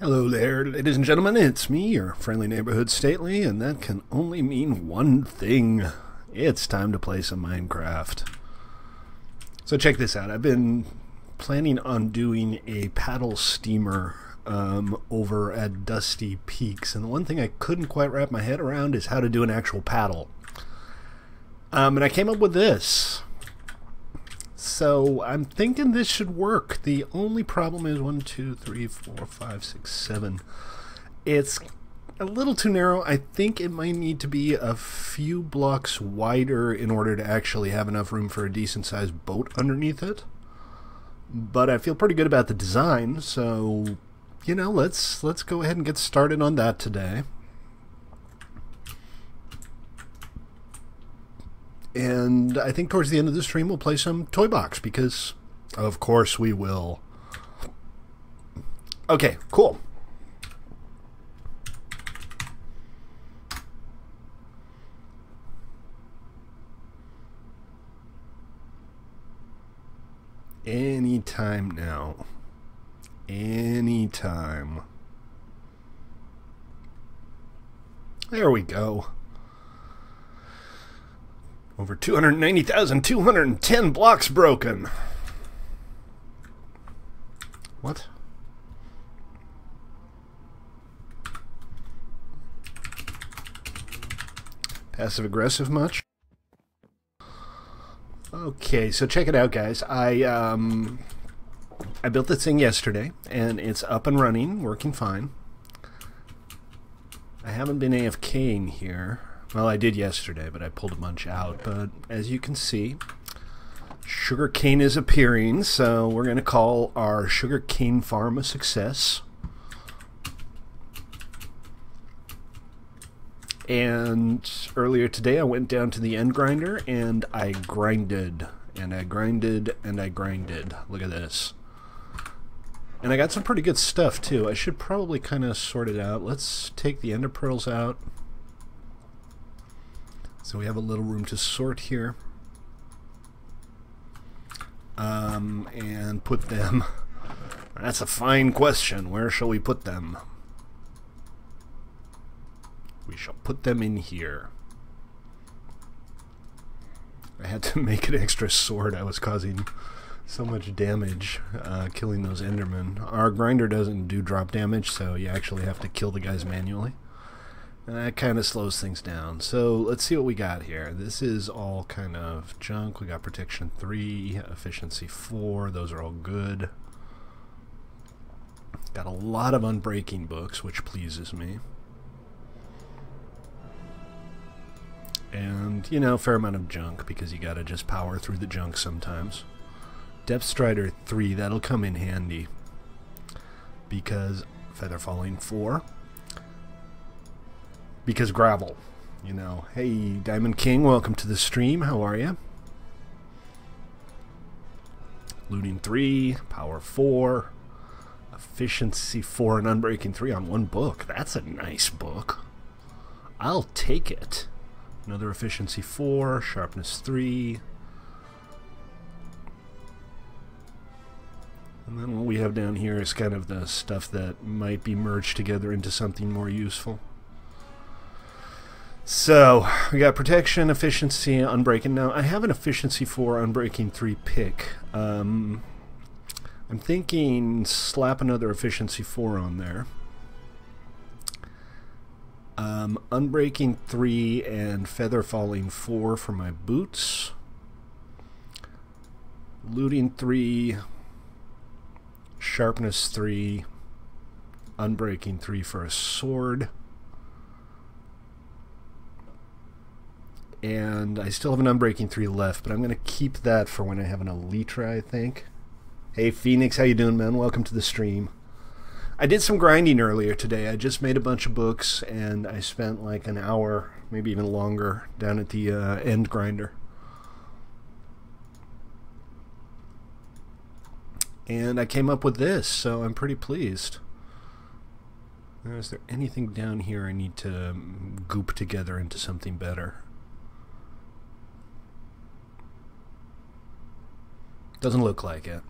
Hello there, ladies and gentlemen. It's me, your friendly neighborhood Stately, and that can only mean one thing. It's time to play some Minecraft. So check this out. I've been planning on doing a paddle steamer over at Dusty Peaks, and the one thing I couldn't quite wrap my head around is how to do an actual paddle. And I came up with this. So I'm thinking this should work. The only problem is 1, 2, 3, 4, 5, 6, 7. It's a little too narrow. I think it might need to be a few blocks wider in order to actually have enough room for a decent sized boat underneath it. But I feel pretty good about the design, so you know, let's go ahead and get started on that today. And I think towards the end of the stream we'll play some ToyBox, because of course we will. Okay, cool. Anytime now. Anytime. There we go. Over 290,210 blocks broken. What? Passive aggressive much? Okay, so check it out, guys. I built this thing yesterday, and it's up and running, working fine. I haven't been AFKing here. Well, I did yesterday, but I pulled a bunch out. But as you can see, sugarcane is appearing, so we're going to call our sugarcane farm a success. And earlier today I went down to the end grinder and I grinded. And I grinded and I grinded. Look at this. And I got some pretty good stuff too. I should probably kind of sort it out. Let's take the ender pearls out. So we have a little room to sort here. And put them... That's a fine question. Where shall we put them? We shall put them in here. I had to make an extra sword. I was causing so much damage killing those endermen. Our grinder doesn't do drop damage, so you actually have to kill the guys manually. And that kind of slows things down. So let's see what we got here. This is all kind of junk. We got protection 3, efficiency 4. Those are all good. Got a lot of unbreaking books, which pleases me. And, you know, a fair amount of junk, because you gotta just power through the junk sometimes. Depth Strider 3, that'll come in handy. Because Feather Falling 4. Because gravel, you know. Hey, Diamond King, welcome to the stream. How are you? Looting 3, power 4, efficiency 4, and unbreaking 3 on one book. That's a nice book. I'll take it. Another efficiency 4, sharpness 3. And then what we have down here is kind of the stuff that might be merged together into something more useful. So, we got protection, efficiency, unbreaking. Now, I have an efficiency 4, unbreaking 3 pick. I'm thinking slap another efficiency 4 on there. Unbreaking 3 and feather falling 4 for my boots. Looting 3, sharpness 3, unbreaking 3 for a sword. And I still have an unbreaking 3 left, but I'm going to keep that for when I have an elytra, I think. Hey Phoenix, how you doing, man? Welcome to the stream. I did some grinding earlier today. I just made a bunch of books, and I spent like an hour, maybe even longer, down at the end grinder. And I came up with this, so I'm pretty pleased. Now, is there anything down here I need to goop together into something better? Doesn't look like it.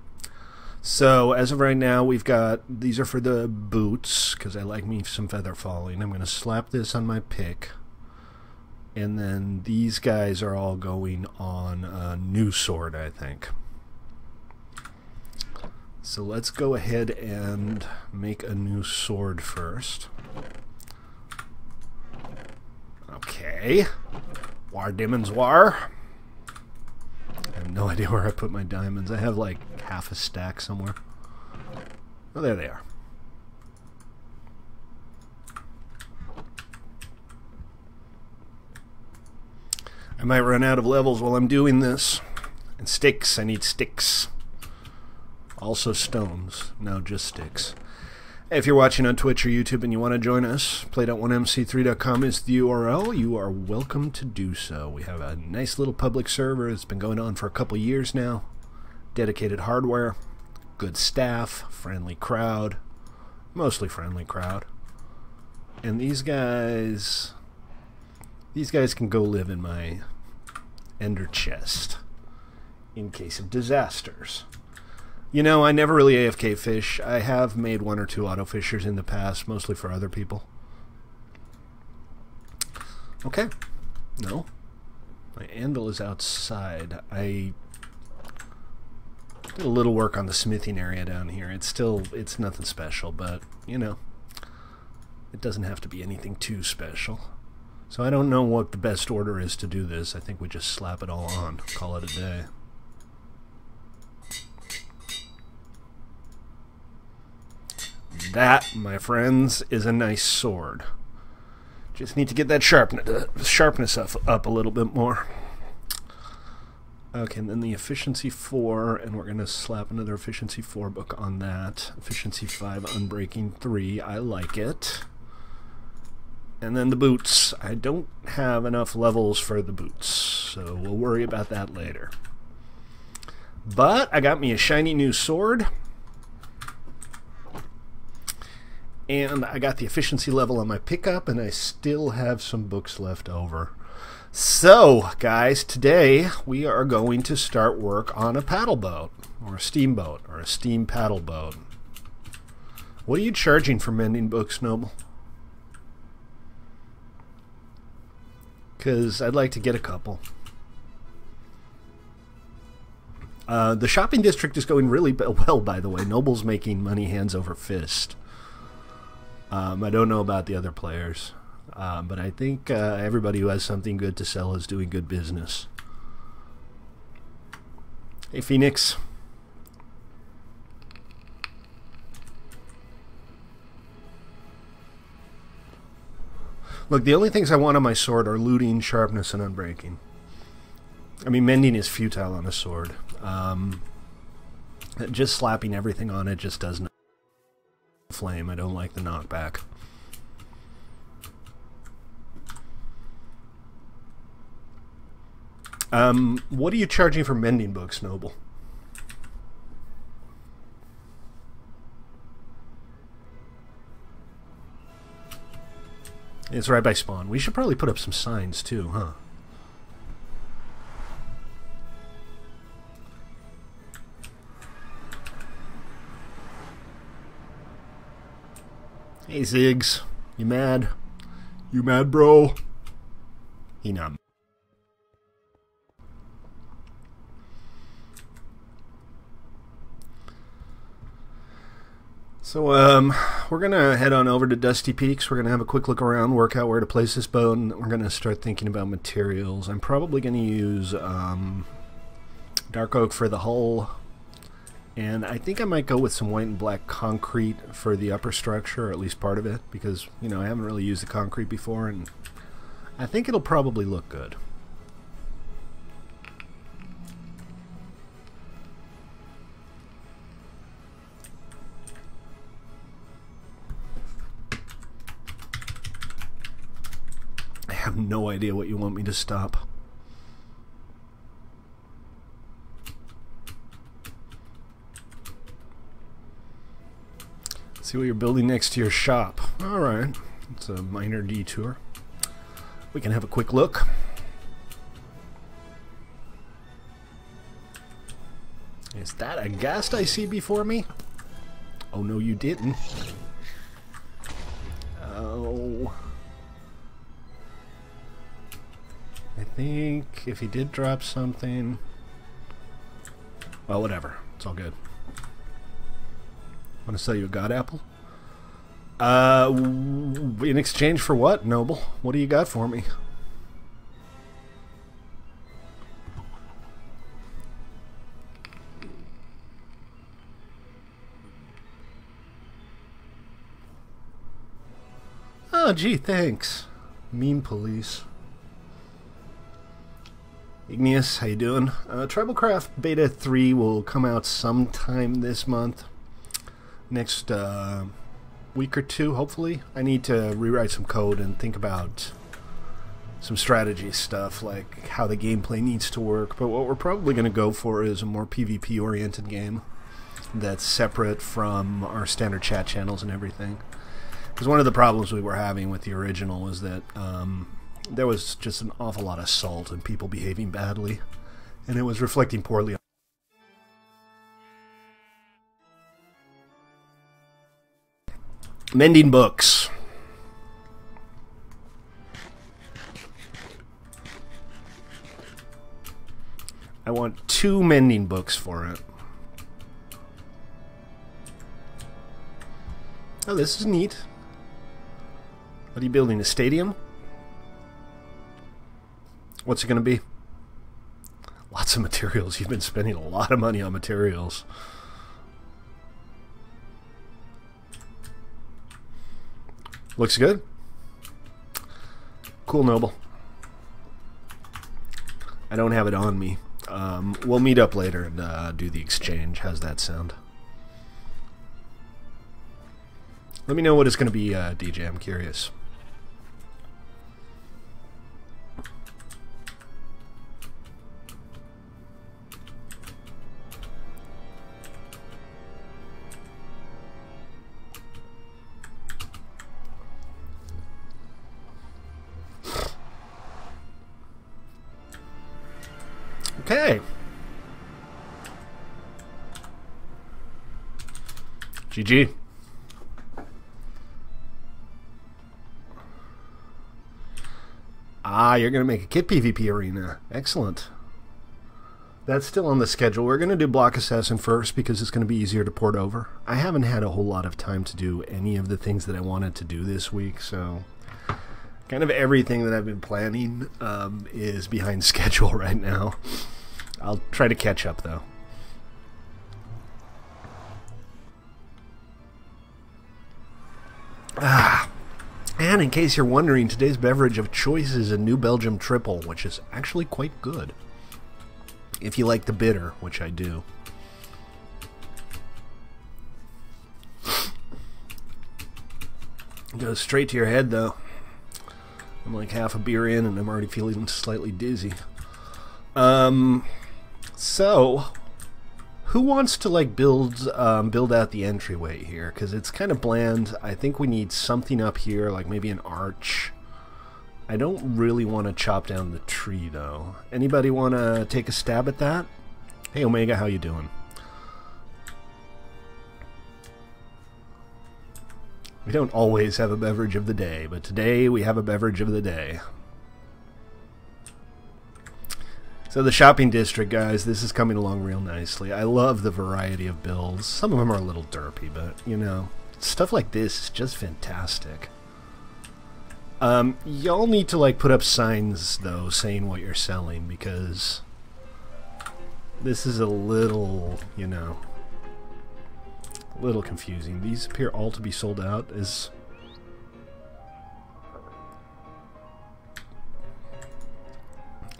So as of right now, we've got, these are for the boots, because I like me some feather falling. I'm going to slap this on my pick. And then these guys are all going on a new sword, I think. So let's go ahead and make a new sword first. Okay. War diamonds war. I have no idea where I put my diamonds. I have like half a stack somewhere. Oh, there they are. I might run out of levels while I'm doing this. And sticks. I need sticks. Also stones. No, just sticks. If you're watching on Twitch or YouTube and you want to join us, play.1mc3.com is the URL. You are welcome to do so. We have a nice little public server. It's been going on for a couple years now. Dedicated hardware, good staff, friendly crowd. Mostly friendly crowd. And these guys can go live in my ender chest in case of disasters. You know, I never really AFK fish. I have made 1 or 2 auto fishers in the past, mostly for other people. Okay. No. My anvil is outside. I did a little work on the smithing area down here. It's nothing special, but, you know, it doesn't have to be anything too special. So I don't know what the best order is to do this. I think we just slap it all on. Call it a day. That, my friends, is a nice sword. Just need to get that sharpness up a little bit more. Okay, and then the efficiency 4, and we're going to slap another efficiency 4 book on that. Efficiency 5, unbreaking 3. I like it. And then the boots. I don't have enough levels for the boots, so we'll worry about that later. But I got me a shiny new sword. And I got the efficiency level on my pickup, and I still have some books left over. So, guys, today we are going to start work on a paddle boat, or a steamboat, or a steam paddle boat. What are you charging for mending books, Noble? Because I'd like to get a couple. The shopping district is going really well, by the way. Noble's making money hands over fist. I don't know about the other players, but I think everybody who has something good to sell is doing good business. Hey, Phoenix. Look, the only things I want on my sword are looting, sharpness, and unbreaking. I mean, mending is futile on a sword. Just slapping everything on it just doesn't. Flame. I don't like the knockback. What are you charging for mending books, Noble? It's right by spawn. We should probably put up some signs too, huh? Hey, Ziggs. You mad? You mad, bro? He not. So, we're going to head on over to Dusty Peaks. We're going to have a quick look around, work out where to place this boat, and we're going to start thinking about materials. I'm probably going to use dark oak for the hull. And I think I might go with some white and black concrete for the upper structure, or at least part of it, because, you know, I haven't really used the concrete before, and I think it'll probably look good. I have no idea what you want me to stop. See what you're building next to your shop. Alright, it's a minor detour. We can have a quick look. Yeah, Is that a ghast I see before me? Oh, no, you didn't. Oh. I think if he did drop something... Well, whatever. It's all good. Want to sell you a god apple? In exchange for what, Noble? What do you got for me? Oh, gee, thanks. Mean police. Igneous, how you doing? TribalCraft Beta 3 will come out sometime this month. Next week or two, hopefully. I need to rewrite some code and think about some strategy stuff, like how the gameplay needs to work. But what we're probably going to go for is a more PvP-oriented game that's separate from our standard chat channels and everything. Because one of the problems we were having with the original was that there was just an awful lot of salt and people behaving badly, and it was reflecting poorly on mending books. I want 2 mending books for it. Oh, this is neat. What are you building, a stadium? What's it going to be? Lots of materials. You've been spending a lot of money on materials. Looks good. Cool, Noble. I don't have it on me. We'll meet up later and do the exchange. How's that sound? Let me know what it's going to be, DJ. I'm curious. Okay. GG. Ah, you're going to make a kit PvP arena. Excellent. That's still on the schedule. We're going to do Block Assassin first because it's going to be easier to port over. I haven't had a whole lot of time to do any of the things that I wanted to do this week, so kind of everything that I've been planning is behind schedule right now. I'll try to catch up, though. And in case you're wondering, today's beverage of choice is a New Belgium Triple, which is actually quite good. If you like the bitter, which I do. It goes straight to your head, though. I'm like half a beer in, and I'm already feeling slightly dizzy. So, who wants to like build out the entryway here? Because it's kind of bland. I think we need something up here, like maybe an arch. I don't really want to chop down the tree, though. Anybody want to take a stab at that? Hey, Omega, how you doing? We don't always have a beverage of the day, but today we have a beverage of the day. So the shopping district, guys, this is coming along real nicely. I love the variety of builds. Some of them are a little derpy, but, you know, stuff like this is just fantastic. Y'all need to, like, put up signs, though, saying what you're selling, because this is a little, you know, a little confusing. These appear all to be sold out as...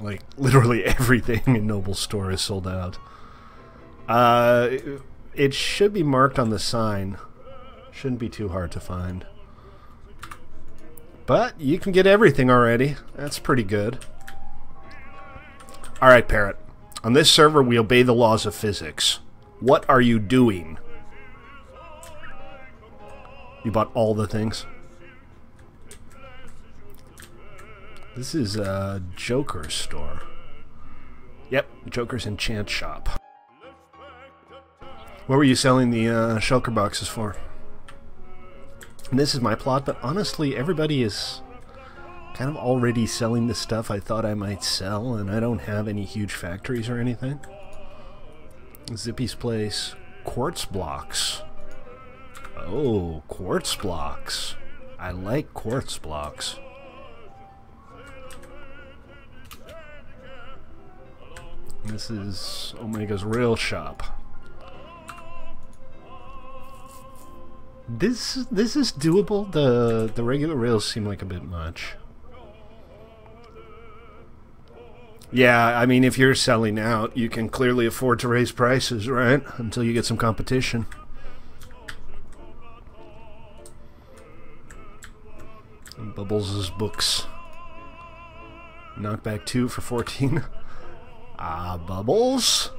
like, literally everything in Noble's store is sold out. It should be marked on the sign. Shouldn't be too hard to find. But you can get everything already. That's pretty good. Alright, Parrot. On this server, we obey the laws of physics. What are you doing? You bought all the things? This is a Joker's store. Yep, Joker's enchant shop. What were you selling the shulker boxes for? And this is my plot, but honestly, everybody is kind of already selling the stuff I thought I might sell, and I don't have any huge factories or anything. Zippy's place. Quartz blocks. Oh, quartz blocks. I like quartz blocks. This is Omega's rail shop. This is doable. The regular rails seem like a bit much. Yeah, I mean, if you're selling out, you can clearly afford to raise prices, right? Until you get some competition. And Bubbles' books. Knockback 2 for 14. Ah, Bubbles?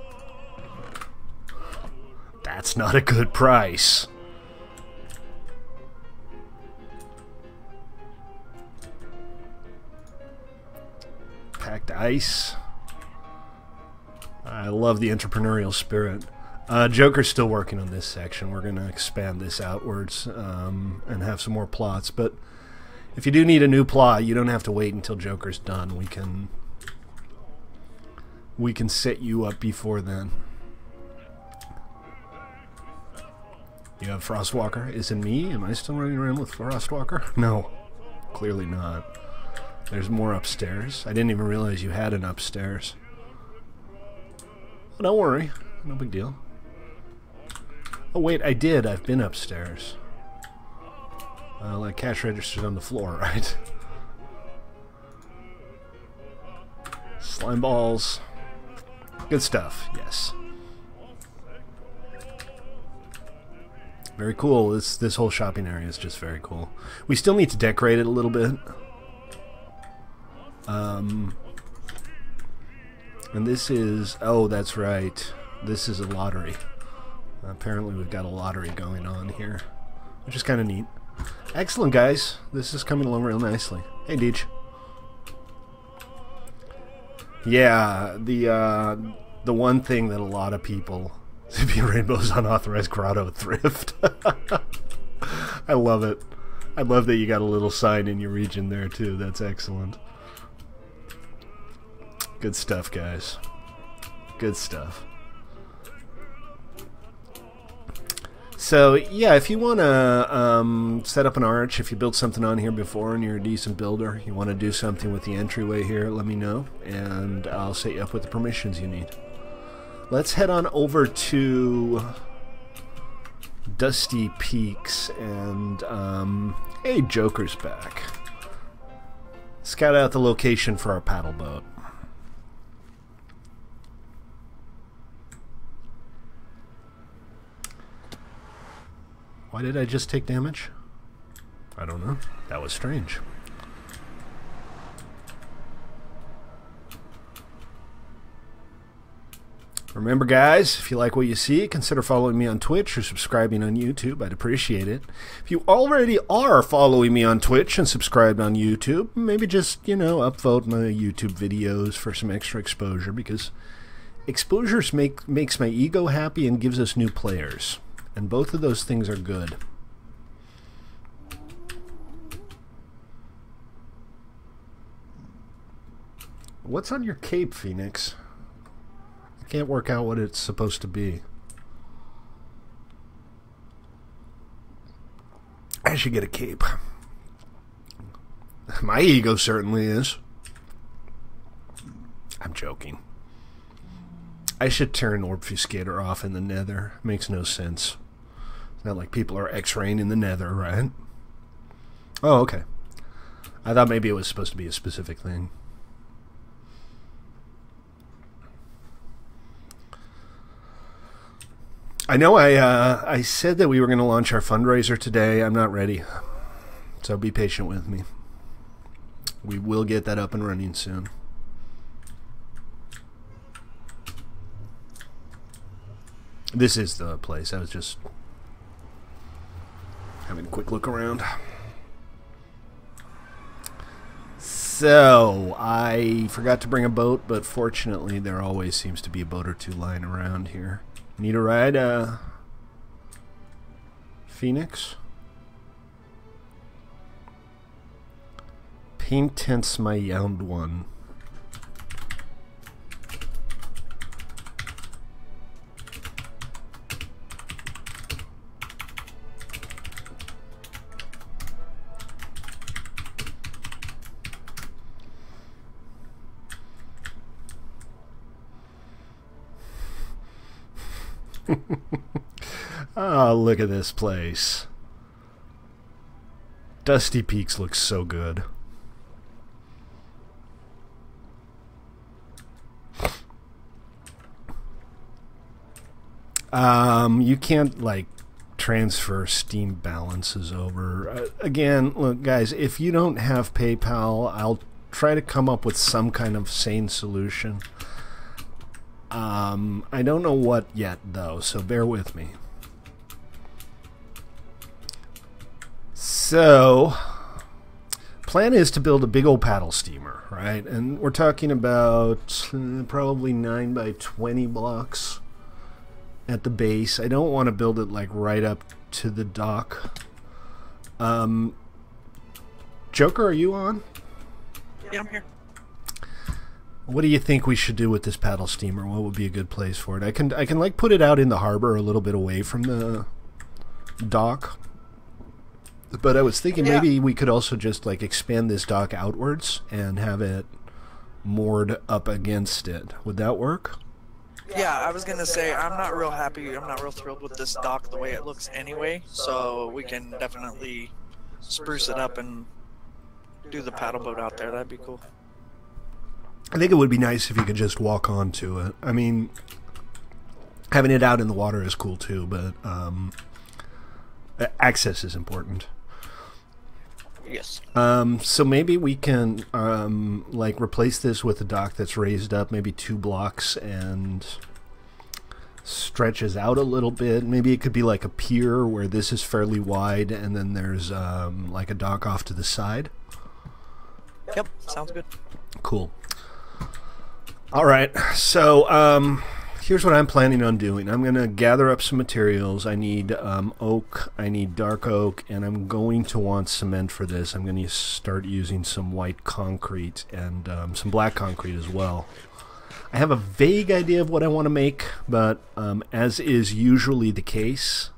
That's not a good price. Packed ice. I love the entrepreneurial spirit. Joker's still working on this section. We're going to expand this outwards and have some more plots. But if you do need a new plot, you don't have to wait until Joker's done. We can set you up before then. You have Frostwalker. Is it me? Am I still running around with Frostwalker? No, clearly not. There's more upstairs. I didn't even realize you had an upstairs. But don't worry. No big deal. Oh, wait, I did. I've been upstairs. Like cash registers on the floor, right? Slime balls. Good stuff, yes. Very cool. This whole shopping area is just very cool. We still need to decorate it a little bit. And this is... Oh, that's right. This is a lottery. Apparently we've got a lottery going on here, which is kind of neat. Excellent, guys. This is coming along real nicely. Hey, Deej. Yeah, the one thing that a lot of people... Zippy Rainbow's unauthorized grotto thrift. I love it. I love that you got a little sign in your region there, too. That's excellent. Good stuff, guys. Good stuff. So, yeah, if you want to set up an arch, if you built something on here before and you're a decent builder, you want to do something with the entryway here, let me know, and I'll set you up with the permissions you need. Let's head on over to Dusty Peaks, and, hey, Joker's back. Scout out the location for our paddle boat. Why did I just take damage? I don't know. That was strange. Remember, guys, if you like what you see, consider following me on Twitch or subscribing on YouTube. I'd appreciate it. If you already are following me on Twitch and subscribed on YouTube, maybe just, you know, upvote my YouTube videos for some extra exposure, because exposure makes my ego happy and gives us new players. And both of those things are good. What's on your cape, Phoenix? I can't work out what it's supposed to be. I should get a cape. My ego certainly is. I'm joking. I should turn Orbfuscator off in the Nether. Makes no sense. It's not like people are X-raying in the Nether, right? Oh, okay. I thought maybe it was supposed to be a specific thing. I know I said that we were going to launch our fundraiser today. I'm not ready. So be patient with me. We will get that up and running soon. This is the place. I was just having a quick look around. So, I forgot to bring a boat, but fortunately there always seems to be a boat or two lying around here. Need a ride? Phoenix. Paint tense my yound one. Oh, look at this place. Dusty Peaks looks so good. You can't, like, transfer Steam balances over. Again, look, guys, if you don't have PayPal, I'll try to come up with some kind of sane solution. I don't know what yet, though, so bear with me. So, plan is to build a big old paddle steamer, right? And we're talking about probably 9 by 20 blocks at the base. I don't want to build it like right up to the dock. Joker, are you on? Yeah, I'm here. What do you think we should do with this paddle steamer? What would be a good place for it? I can like put it out in the harbor a little bit away from the dock. But I was thinking maybe we could also just like expand this dock outwards and have it moored up against it. Would that work? Yeah, I was gonna say I'm not real happy. I'm not real thrilled with this dock the way it looks anyway. So we can definitely spruce it up and do the paddle boat out there. That'd be cool. I think it would be nice if you could just walk onto it. I mean, having it out in the water is cool too, but access is important. Yes. So maybe we can like replace this with a dock that's raised up maybe 2 blocks and stretches out a little bit. Maybe it could be like a pier where this is fairly wide and then there's like a dock off to the side. Yep, sounds good. Cool. All right, so here's what I'm planning on doing. I'm going to gather up some materials. I need oak, I need dark oak, and I'm going to want cement for this. I'm going to start using some white concrete and some black concrete as well. I have a vague idea of what I want to make, but as is usually the case,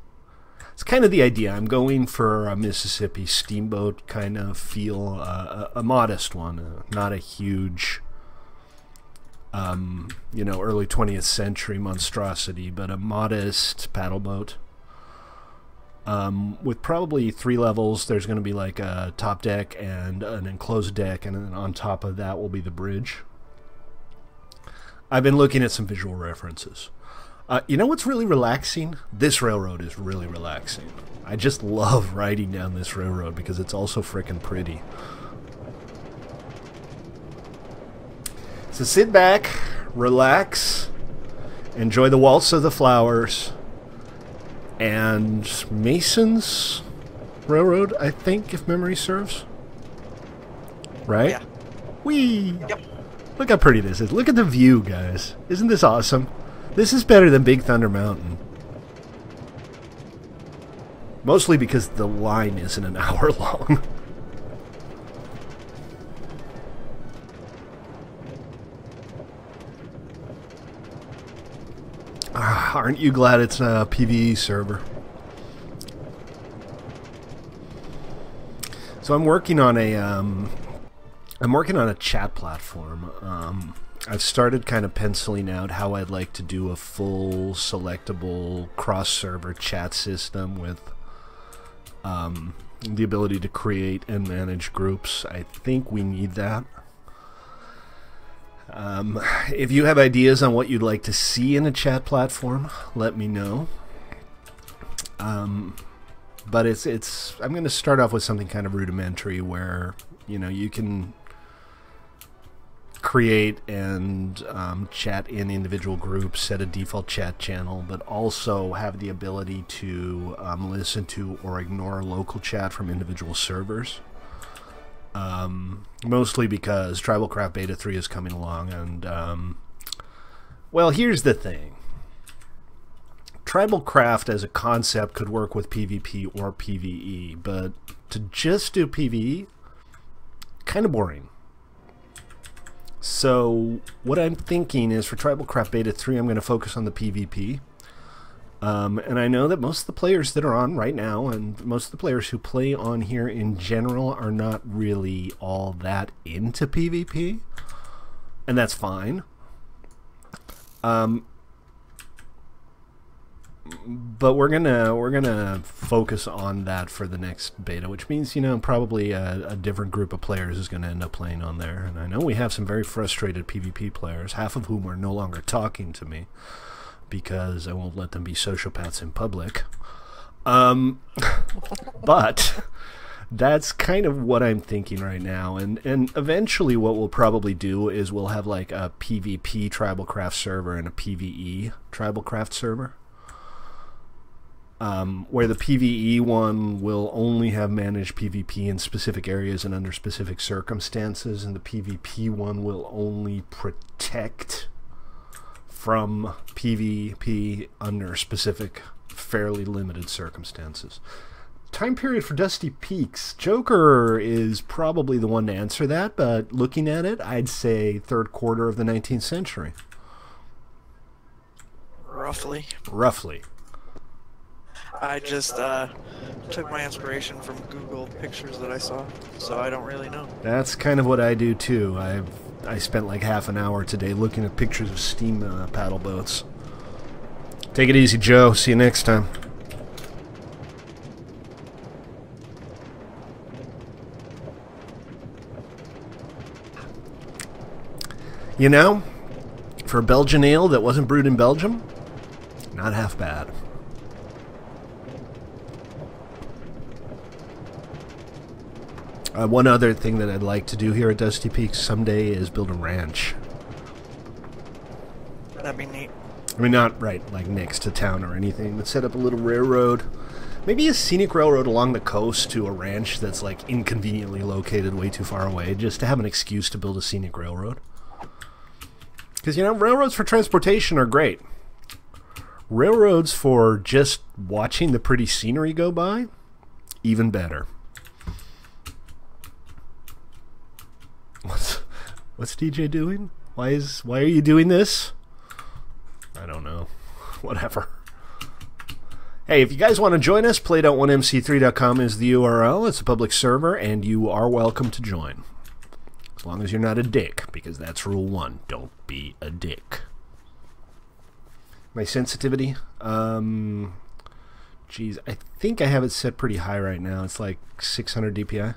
it's kind of the idea. I'm going for a Mississippi Steamboat kind of feel, a modest one, not a huge... you know, early 20th century monstrosity, but a modest paddle boat. With probably 3 levels. There's going to be like a top deck and an enclosed deck, and then on top of that will be the bridge. I've been looking at some visual references. You know what's really relaxing? This railroad is really relaxing. I just love riding down this railroad because it's also frickin' pretty. So sit back, relax, enjoy the waltz of the flowers, and Mason's Railroad, I think, if memory serves. Right? Yeah. Whee! Yep. Look how pretty this is. Look at the view, guys. Isn't this awesome? This is better than Big Thunder Mountain. Mostly because the line isn't an hour long. Aren't you glad it's a PvE server? So I'm working on a chat platform. I've started kind of penciling out how I'd like to do a full selectable cross-server chat system with the ability to create and manage groups. I think we need that. If you have ideas on what you'd like to see in a chat platform, let me know. But I'm going to start off with something kind of rudimentary where, you know, you can create and chat in individual groups, set a default chat channel, but also have the ability to listen to or ignore local chat from individual servers. Mostly because TribalCraft Beta 3 is coming along, and well, here's the thing. TribalCraft as a concept could work with PvP or PvE, but to just do PvE, kind of boring. So what I'm thinking is for TribalCraft Beta 3, I'm going to focus on the PvP. And I know that most of the players that are on right now, and most of the players who play on here in general, are not really all that into PvP, and that's fine. But we're gonna focus on that for the next beta, which means, you know, probably a different group of players is going to end up playing on there. And I know we have some very frustrated PvP players, half of whom are no longer talking to me because I won't let them be sociopaths in public. But that's kind of what I'm thinking right now. And eventually what we'll probably do is we'll have like a PvP TribalCraft server and a PvE TribalCraft server. Where the PvE one will only have managed PvP in specific areas and under specific circumstances, and the PvP one will only protect from PvP under specific, fairly limited circumstances. Time period for Dusty Peaks. Joker is probably the one to answer that, but looking at it, I'd say third quarter of the 19th century. Roughly. Roughly. I just took my inspiration from Google pictures that I saw, so I don't really know. That's kind of what I do too. I spent like half an hour today looking at pictures of steam paddle boats. Take it easy, Joe. See you next time. You know, for a Belgian ale that wasn't brewed in Belgium, not half bad. One other thing that I'd like to do here at Dusty Peaks someday is build a ranch. That'd be neat. I mean, not right like next to town or anything, but set up a little railroad. Maybe a scenic railroad along the coast to a ranch that's like inconveniently located way too far away, just to have an excuse to build a scenic railroad. Because, you know, railroads for transportation are great. Railroads for just watching the pretty scenery go by, even better. What's DJ doing? Why are you doing this? I don't know. Whatever. Hey, if you guys want to join us, play.1mc3.com is the URL. It's a public server, and you are welcome to join. As long as you're not a dick, because that's rule 1. Don't be a dick. My sensitivity? Geez, I think I have it set pretty high right now. It's like 600 DPI.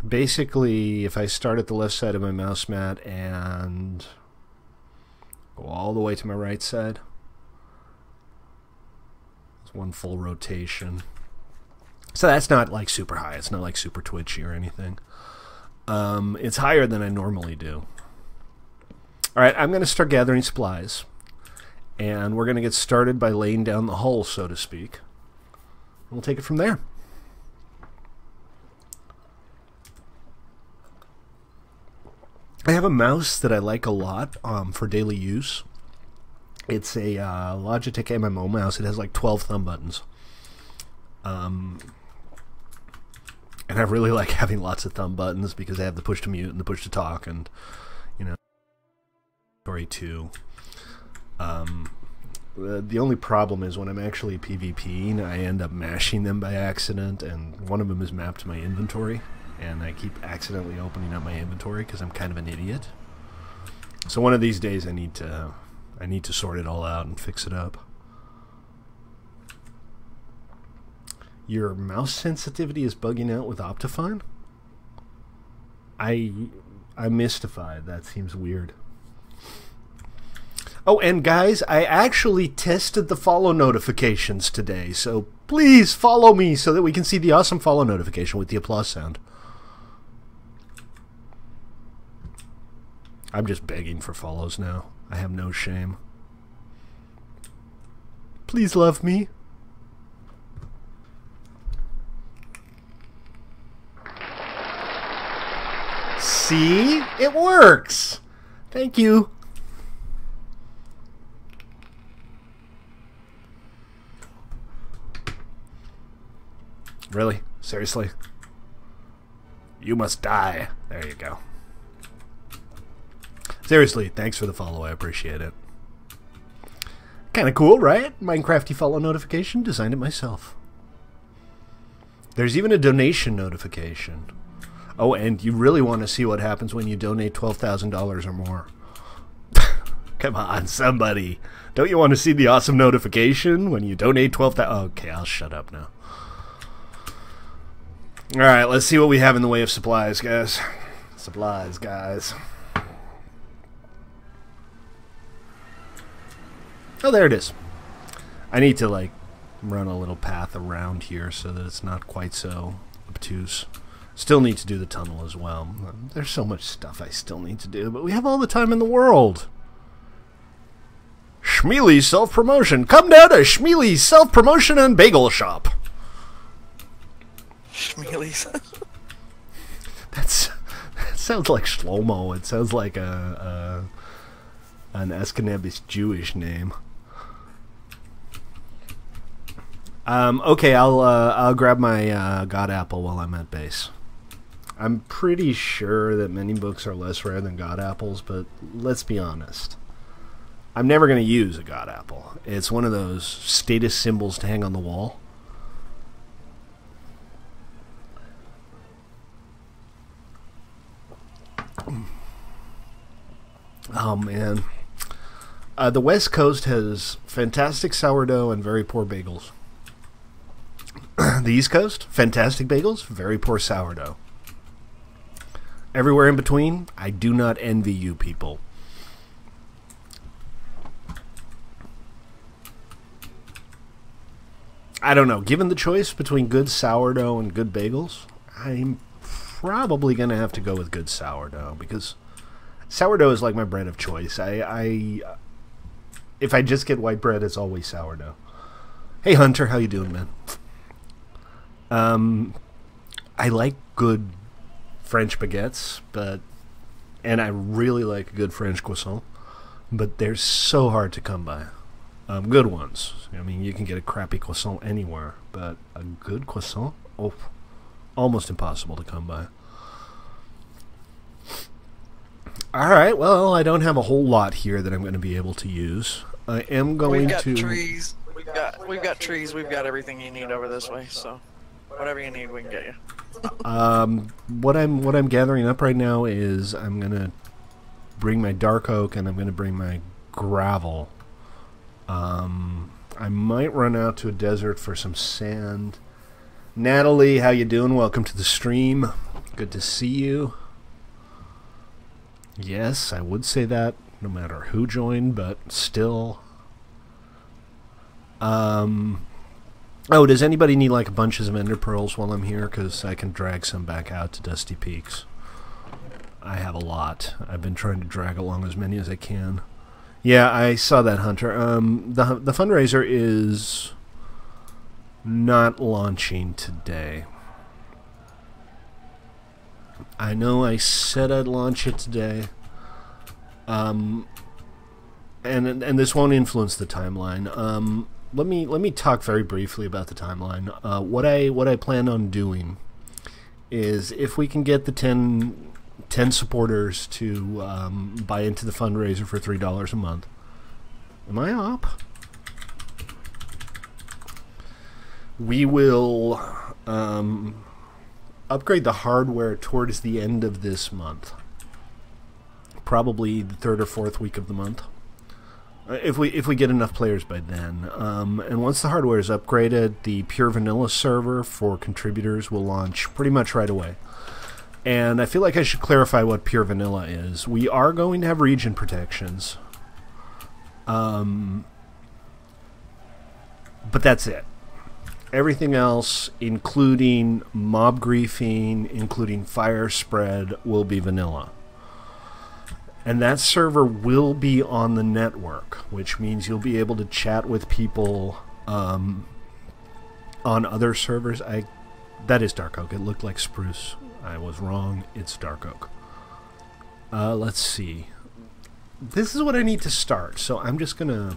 Basically, if I start at the left side of my mouse mat and go all the way to my right side, it's one full rotation. So that's not like super high. It's not like super twitchy or anything. It's higher than I normally do. Alright, I'm going to start gathering supplies. And we're going to get started by laying down the hull, so to speak. We'll take it from there. I have a mouse that I like a lot for daily use. It's a Logitech MMO mouse. It has like 12 thumb buttons. And I really like having lots of thumb buttons because I have the push to mute and the push to talk and, you know, story too. The only problem is when I'm actually PvPing, I end up mashing them by accident, and one of them is mapped to my inventory. And I keep accidentally opening up my inventory because I'm kind of an idiot. So one of these days I need to sort it all out and fix it up. Your mouse sensitivity is bugging out with Optifine? I'm mystified. That seems weird. Oh, and guys, I actually tested the follow notifications today, so please follow me so that we can see the awesome follow notification with the applause sound. I'm just begging for follows now. I have no shame. Please love me. See? It works! Thank you. Really? Seriously? You must die. There you go. Seriously, thanks for the follow. I appreciate it. Kind of cool, right? Minecrafty follow notification. Designed it myself. There's even a donation notification. Oh, and you really want to see what happens when you donate $12,000 or more. Come on, somebody. Don't you want to see the awesome notification when you donate $12,000? Okay, I'll shut up now. Alright, let's see what we have in the way of supplies, guys. Supplies, guys. Oh, there it is. I need to, like, run a little path around here so that it's not quite so obtuse. Still need to do the tunnel as well. There's so much stuff I still need to do, but we have all the time in the world. Schmeely's self-promotion. Come down to Schmeely's self-promotion and bagel shop. Schmeely's. That sounds like Shlomo. It sounds like an Ashkenazi Jewish name. Okay, I'll grab my God Apple while I'm at base. I'm pretty sure that mini books are less rare than God Apples, but let's be honest. I'm never going to use a God Apple. It's one of those status symbols to hang on the wall. Oh, man. The West Coast has fantastic sourdough and very poor bagels. The East Coast, fantastic bagels, very poor sourdough. Everywhere in between, I do not envy you people. I don't know. Given the choice between good sourdough and good bagels, I'm probably going to have to go with good sourdough, because sourdough is like my bread of choice. If I just get white bread, it's always sourdough. Hey, Hunter, how you doing, man? I like good French baguettes, and I really like a good French croissant, but they're so hard to come by. Good ones. I mean, you can get a crappy croissant anywhere, but a good croissant, oh, almost impossible to come by. Alright, well, I don't have a whole lot here that I'm going to be able to use. I am going to... trees. We've got trees. We've got everything you need over this way, so whatever you need, we can get you. What I'm gathering up right now is I'm going to bring my dark oak and I'm going to bring my gravel. I might run out to a desert for some sand. Natalie, how you doing? Welcome to the stream. Good to see you. Yes, I would say that no matter who joined, but still. Oh, does anybody need like bunches of ender pearls while I'm here? Because I can drag some back out to Dusty Peaks. I have a lot. I've been trying to drag along as many as I can. Yeah, I saw that, Hunter. The fundraiser is not launching today. I know I said I'd launch it today. And this won't influence the timeline. Let me talk very briefly about the timeline. What I plan on doing is, if we can get the 10 supporters to buy into the fundraiser for $3 a month. Am I up? We will upgrade the hardware towards the end of this month. Probably the 3rd or 4th week of the month. If we get enough players by then. And once the hardware is upgraded, the pure vanilla server for contributors will launch pretty much right away. And I feel like I should clarify what pure vanilla is. We are going to have region protections. But that's it. Everything else, including mob griefing, including fire spread, will be vanilla. And that server will be on the network, which means you'll be able to chat with people on other servers. That is dark oak. It looked like spruce. I was wrong. It's dark oak. Let's see. This is what I need to start. So I'm just going to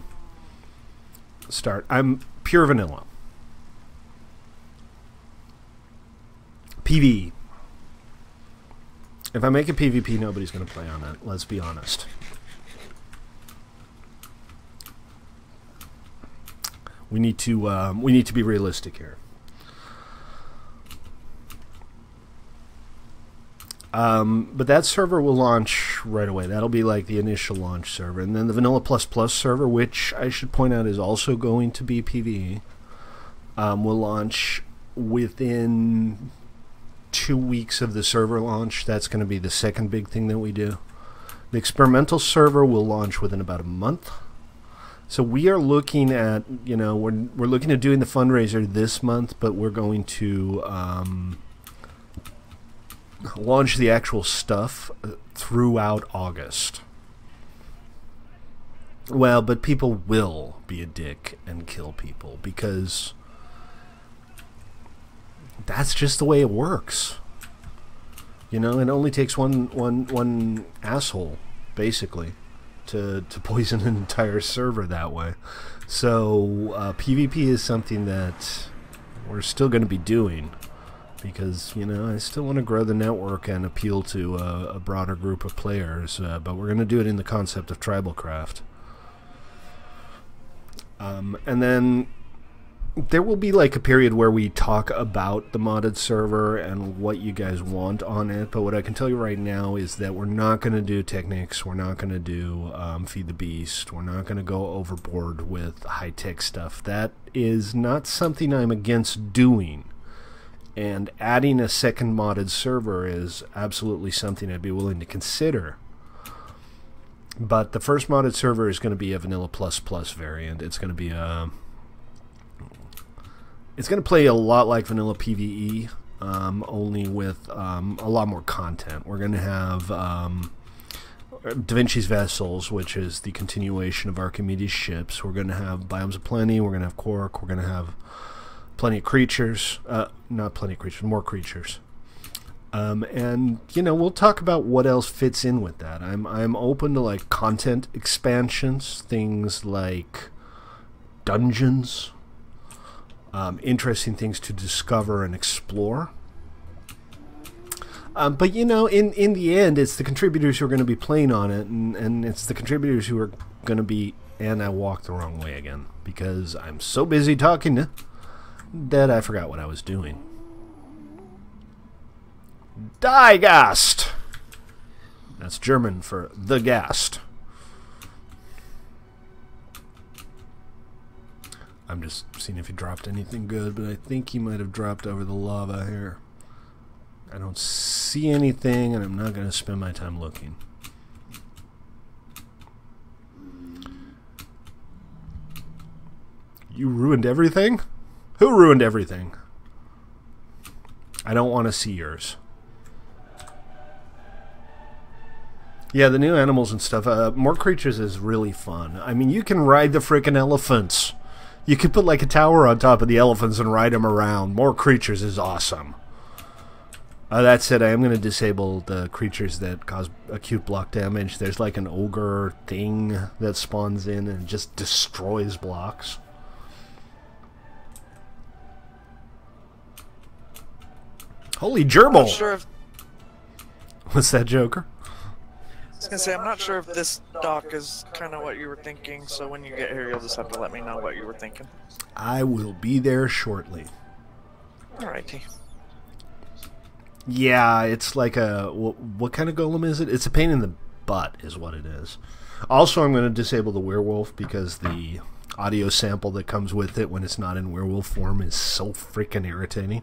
start. I'm pure vanilla. PvE. If I make a PvP, nobody's going to play on it. Let's be honest. We need to be realistic here. But that server will launch right away. That'll be like the initial launch server. And then the Vanilla++ server, which I should point out is also going to be PvE, will launch within 2 weeks of the server launch. That's going to be the second big thing that we do. The experimental server will launch within about a month. So we are looking at, you know, we're looking at doing the fundraiser this month, but we're going to launch the actual stuff throughout August. Well, but people will be a dick and kill people because that's just the way it works. You know, it only takes one asshole, basically, to poison an entire server that way. So PvP is something that we're still going to be doing because, you know, I still want to grow the network and appeal to a broader group of players, but we're going to do it in the concept of TribalCraft. And then there will be like a period where we talk about the modded server and what you guys want on it, but what I can tell you right now is that we're not going to do techniques, we're not going to do Feed the Beast, we're not going to go overboard with high-tech stuff. That is not something I'm against doing, and adding a second modded server is absolutely something I'd be willing to consider. But the first modded server is going to be a Vanilla++ variant. It's going to be a... It's going to play a lot like Vanilla PvE, only with a lot more content. We're going to have Da Vinci's Vessels, which is the continuation of Archimedes' ships. We're going to have Biomes of Plenty. We're going to have Quark. We're going to have plenty of creatures. Not plenty of creatures, more creatures. And, you know, we'll talk about what else fits in with that. I'm open to, like, content expansions, things like dungeons. Interesting things to discover and explore. But, you know, in the end, it's the contributors who are going to be playing on it, and it's the contributors who are going to be... And I walked the wrong way again, because I'm so busy talking that I forgot what I was doing. Die Gast! That's German for the Gast. I'm just seeing if he dropped anything good, but I think he might have dropped over the lava here. I don't see anything, and I'm not going to spend my time looking. You ruined everything? Who ruined everything? I don't want to see yours. Yeah, the new animals and stuff. More creatures is really fun. I mean, you can ride the frickin' elephants. You could put like a tower on top of the elephants and ride them around. More creatures is awesome. That said, I am going to disable the creatures that cause acute block damage. There's like an ogre thing that spawns in and just destroys blocks. Holy gerbil! Sure if... What's that, Joker? I was gonna say, I'm not sure if this dock is kind of what you were thinking, so when you get here, you'll just have to let me know what you were thinking. I will be there shortly. Alrighty. Yeah, it's like a... What kind of golem is it? It's a pain in the butt, is what it is. Also, I'm going to disable the werewolf, because the audio sample that comes with it when it's not in werewolf form is so freaking irritating.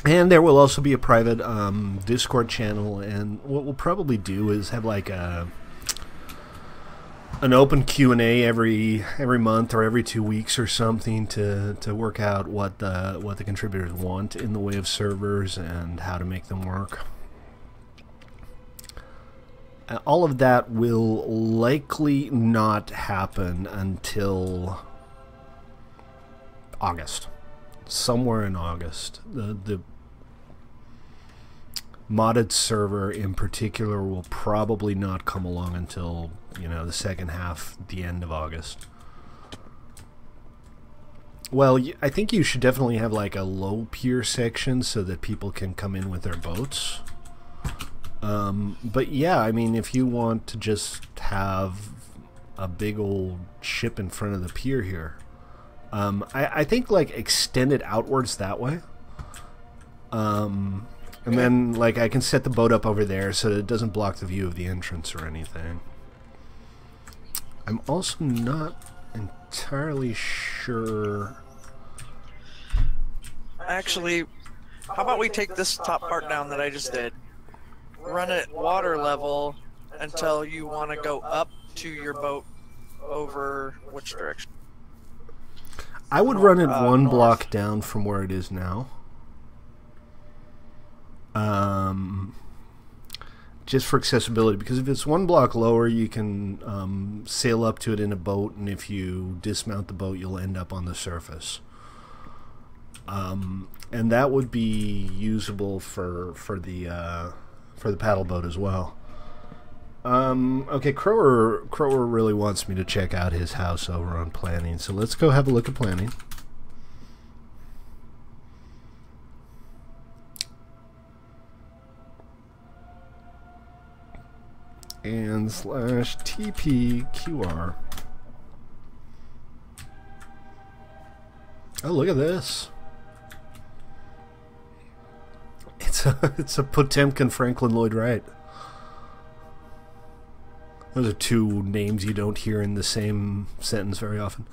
And there will also be a private Discord channel, and what we'll probably do is have like an open Q&A every month or every 2 weeks or something to work out what the contributors want in the way of servers and how to make them work. All of that will likely not happen until August. Somewhere in August. The modded server in particular will probably not come along until, you know, the second half, the end of August. Well, I think you should definitely have like a low pier section so that people can come in with their boats. But yeah, I mean, if you want to just have a big old ship in front of the pier here, I think like extend it outwards that way. And then like I can set the boat up over there so that it doesn't block the view of the entrance or anything. I'm also not entirely sure. Actually, how about we take this top part down that I just did, run it water level until you want to go up to your boat over which direction? I would run it one block down from where it is now. Just for accessibility, because if it's one block lower, you can sail up to it in a boat, and if you dismount the boat, you'll end up on the surface. And that would be usable for the paddle boat as well. Okay, Crower really wants me to check out his house over on planning, so let's go have a look at planning. And /TPQR. Oh, look at this. It's a Potemkin Franklin Lloyd Wright. Those are two names you don't hear in the same sentence very often.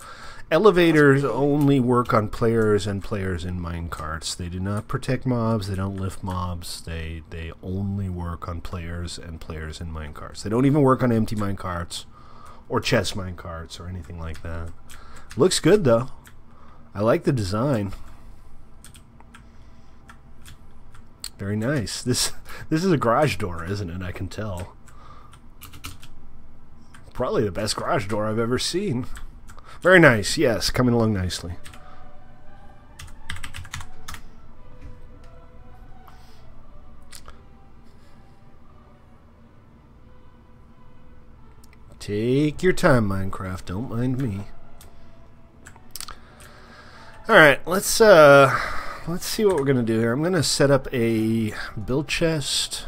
Elevators only work on players and players in minecarts. They do not protect mobs. They don't lift mobs. They only work on players and players in minecarts. They don't even work on empty minecarts or chest minecarts or anything like that. Looks good though. I like the design. Very nice. This is a garage door, isn't it? I can tell. Probably the best garage door I've ever seen. Very nice, yes, coming along nicely. Take your time, Minecraft. Don't mind me. All right, let's see what we're gonna do here. I'm gonna set up a build chest.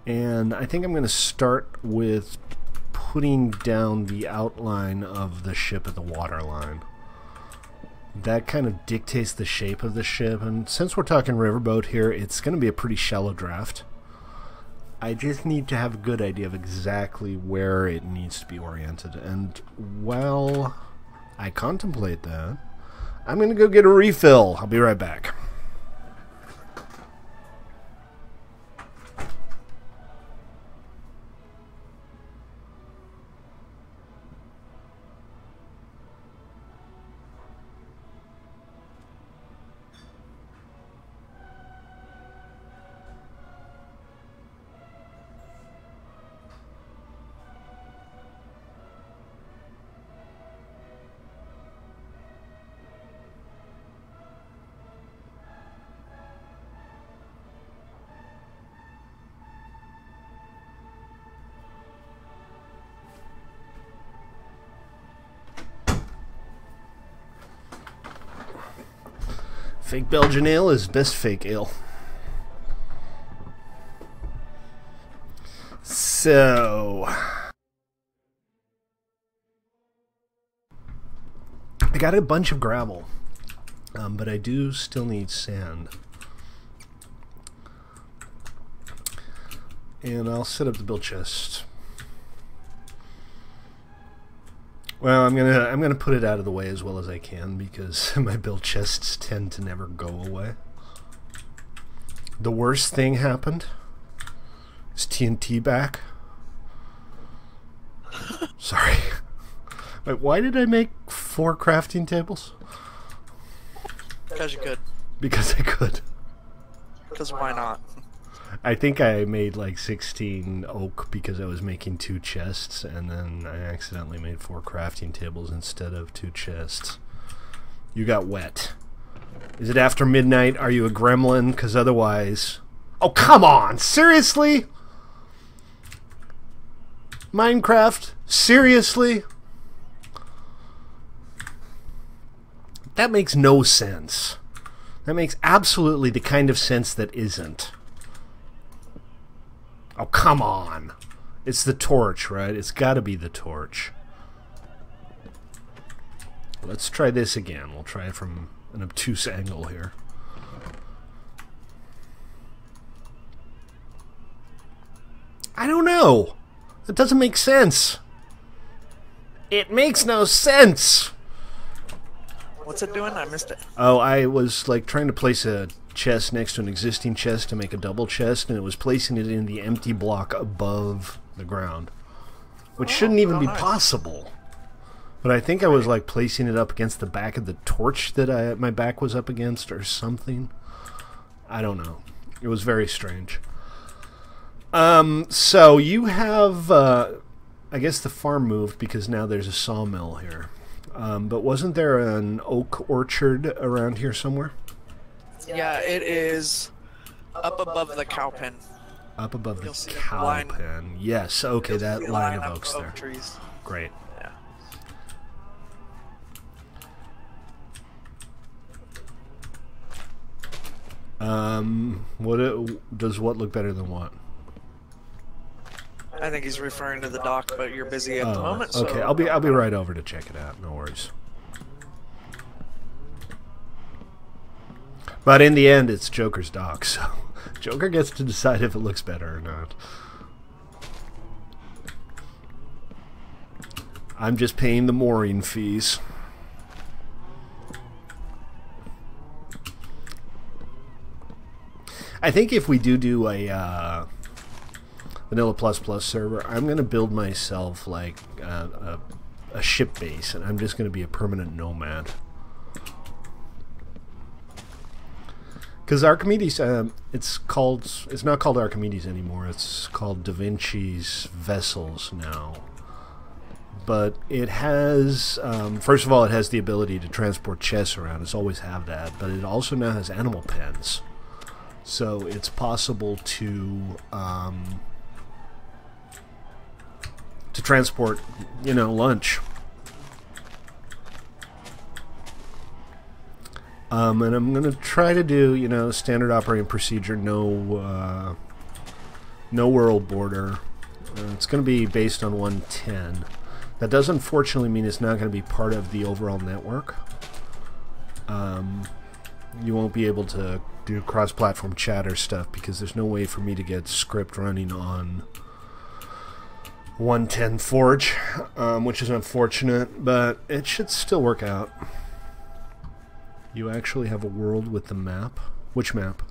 And I think I'm going to start with putting down the outline of the ship at the waterline. That kind of dictates the shape of the ship, and since we're talking riverboat here, it's going to be a pretty shallow draft. I just need to have a good idea of exactly where it needs to be oriented, and while I contemplate that, I'm going to go get a refill. I'll be right back. Fake Belgian ale is best fake ale. So I got a bunch of gravel, but I do still need sand. And I'll set up the build chest. Well, I'm gonna put it out of the way as well as I can because my build chests tend to never go away. The worst thing happened. Is TNT back? Sorry. Wait, why did I make 4 crafting tables? Because you could. Because I could. Because why not? I think I made like 16 oak because I was making 2 chests, and then I accidentally made 4 crafting tables instead of 2 chests. You got wet. Is it after midnight? Are you a gremlin? Because otherwise... Oh, come on! Seriously? Minecraft? Seriously? That makes no sense. That makes absolutely the kind of sense that isn't. Oh, come on. It's the torch, right? It's got to be the torch. Let's try this again. We'll try it from an obtuse angle here. I don't know. That doesn't make sense. It makes no sense. What's it doing? I missed it. Oh, I was like trying to place a chest next to an existing chest to make a double chest, and it was placing it in the empty block above the ground, which shouldn't even be possible. But I think I was like placing it up against the back of the torch that my back was up against or something. I don't know. It was very strange. So you have, I guess the farm moved because now there's a sawmill here. But wasn't there an oak orchard around here somewhere? Yeah, it is up above the cow pen. Up above the cow pen. Yes, okay, that line of oaks there. Trees. Great. Yeah. Does what look better than what? I think he's referring to the dock, but you're busy at the moment. So Okay, I'll be right over to check it out. No worries. But in the end, it's Joker's dock, so Joker gets to decide if it looks better or not. I'm just paying the mooring fees. I think if we do a Vanilla ++ server, I'm going to build myself like a ship base, and I'm just going to be a permanent nomad. Because Archimedes, it's not called Archimedes anymore. It's called Da Vinci's Vessels now. But it has, first of all, it has the ability to transport chests around. It's always had that. But it also now has animal pens. So it's possible to transport, lunch. And I'm going to try to do, standard operating procedure, no world border. It's going to be based on 110. That does unfortunately mean it's not going to be part of the overall network. You won't be able to do cross-platform chat or stuff because there's no way for me to get script running on 110 Forge, which is unfortunate, but it should still work out. You actually have a world with the map. Which map?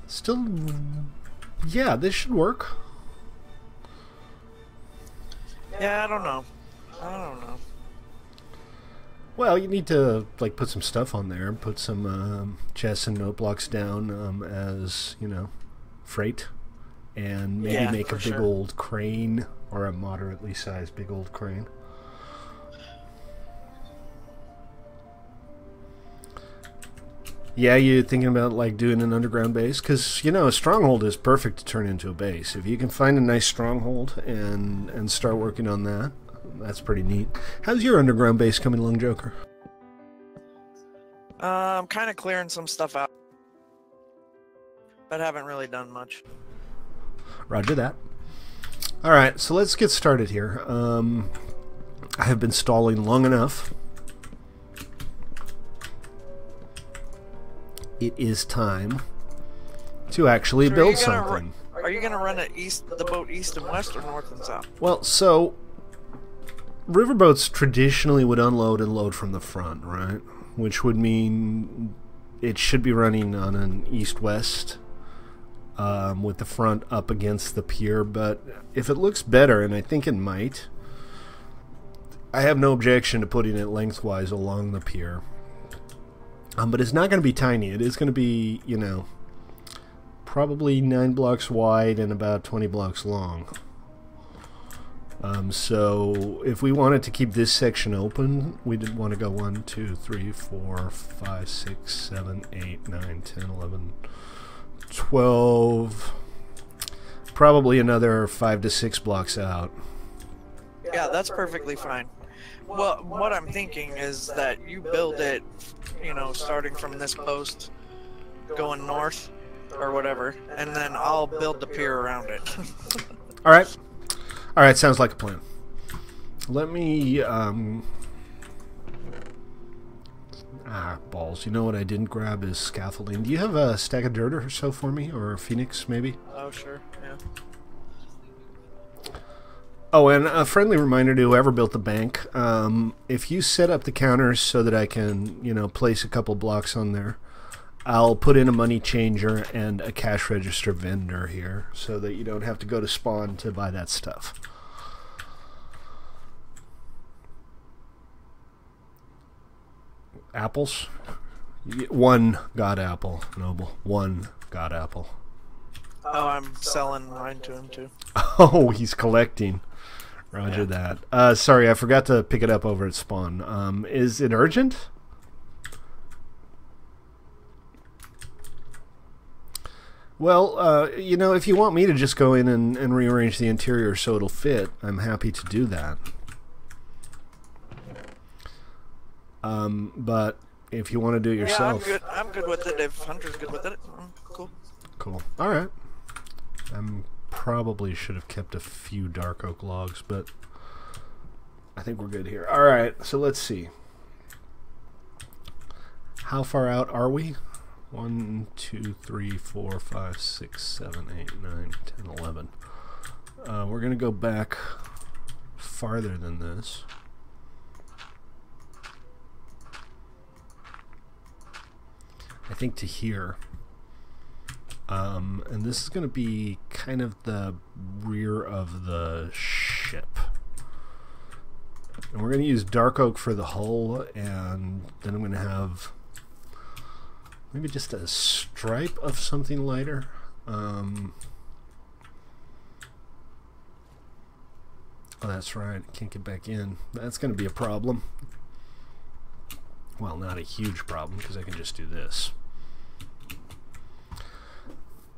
Still, yeah, this should work. Yeah, I don't know. Well, you need to like put some stuff on there, put some chests and note blocks down as freight, and maybe make a big old crane or a moderately sized big old crane. Yeah, you thinking about like doing an underground base? Because a stronghold is perfect to turn into a base. If you can find a nice stronghold and start working on that, that's pretty neat. How's your underground base coming along, Joker? I'm kind of clearing some stuff out, but haven't really done much. Roger that. All right, so let's get started here. I have been stalling long enough. It is time to actually build something. Are you going to run the boat east and west or north and south? Well, so riverboats traditionally would unload and load from the front, right? Which would mean it should be running on an east-west with the front up against the pier. But if it looks better, and I think it might, I have no objection to putting it lengthwise along the pier. But it's not going to be tiny. It is going to be, probably 9 blocks wide and about 20 blocks long. So if we wanted to keep this section open, we did want to go 1, 2, 3, 4, 5, 6, 7, 8, 9, 10, 11, 12, probably another 5 to 6 blocks out. Yeah, that's perfectly fine. Well, what I'm thinking is that you build it, you know, starting from this post, going north, or whatever, and then I'll build the pier around it. Alright. Alright, sounds like a plan. Let me, balls. You know what I didn't grab is scaffolding. Do you have a stack of dirt or so for me? Or a phoenix, maybe? Oh, sure, yeah. Oh, and a friendly reminder to whoever built the bank, if you set up the counters so that I can, you know, place a couple blocks on there, I'll put in a money changer and a cash register vendor here so that you don't have to go to Spawn to buy that stuff. Apples? One god apple, Noble. One god apple. Oh, I'm selling mine to him, too. Oh, he's collecting. Roger that. Sorry, I forgot to pick it up over at Spawn. Is it urgent? Well, you know, if you want me to just go in and rearrange the interior so it'll fit, I'm happy to do that. But if you want to do it yourself... Yeah, I'm good with it. If Hunter's good with it, cool. Cool. Alright. Probably should have kept a few dark oak logs, but I think we're good here. Alright, so let's see. How far out are we? 1, 2, 3, 4, 5, 6, 7, 8, 9, 10, 11. We're going to go back farther than this. I think to here. And this is going to be kind of the rear of the ship. And we're going to use dark oak for the hull, and then I'm going to have maybe just a stripe of something lighter. Oh, that's right. I can't get back in. That's going to be a problem. Well, not a huge problem, because I can just do this.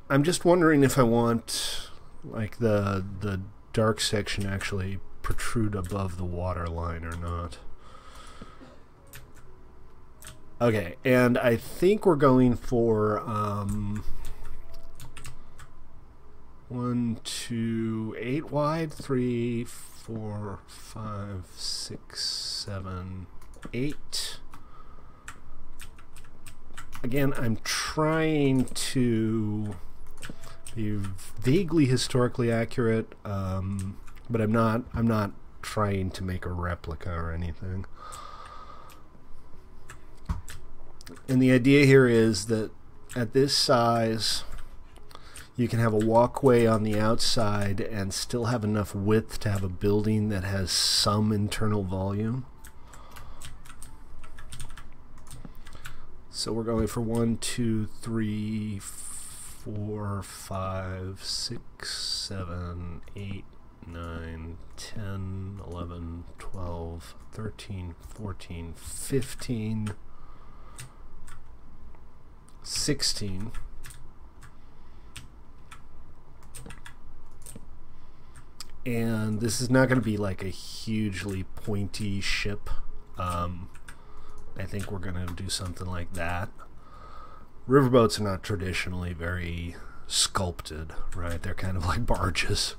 I'm just wondering if I want, like, the dark section actually protrude above the water line or not. Okay, and I think we're going for 1, 2, 8 wide, 3, 4, 5, 6, 7, 8. Again, I'm trying to be vaguely historically accurate, but I'm not trying to make a replica or anything. And the idea here is that at this size, you can have a walkway on the outside and still have enough width to have a building that has some internal volume. So we're going for 1, 2, 3, 4, 5, 6, 7, 8, 9, 10, 11, 12, 13, 14, 15, 16. And this is not going to be like a hugely pointy ship. I think we're going to do something like that. Riverboats are not traditionally very sculpted, right? They're kind of like barges.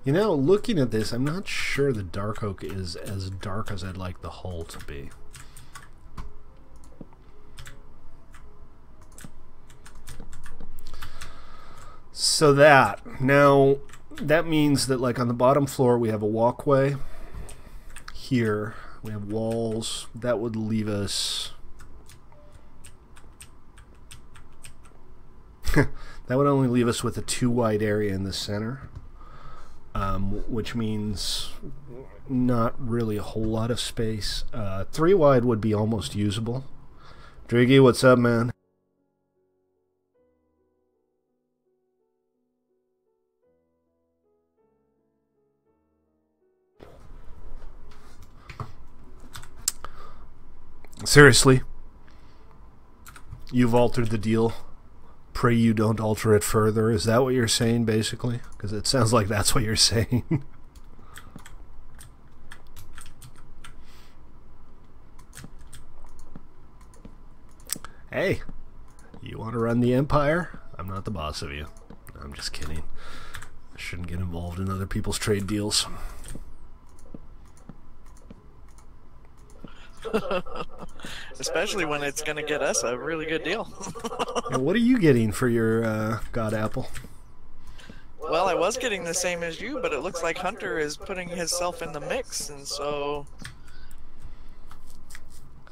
You know, looking at this, I'm not sure the dark oak is as dark as I'd like the hull to be. So now that means that, like, on the bottom floor we have a walkway. Here we have walls. That would leave us that would only leave us with a 2 wide area in the center, which means not really a whole lot of space. 3 wide would be almost usable, Driggy, what's up, man? Seriously? You've altered the deal. Pray you don't alter it further. Is that what you're saying, basically? Because it sounds like that's what you're saying. Hey, you want to run the empire? I'm not the boss of you. I'm just kidding. I shouldn't get involved in other people's trade deals. Especially when it's going to get us a really good deal. And what are you getting for your God Apple? Well, I was getting the same as you, but it looks like Hunter is putting himself in the mix, and so...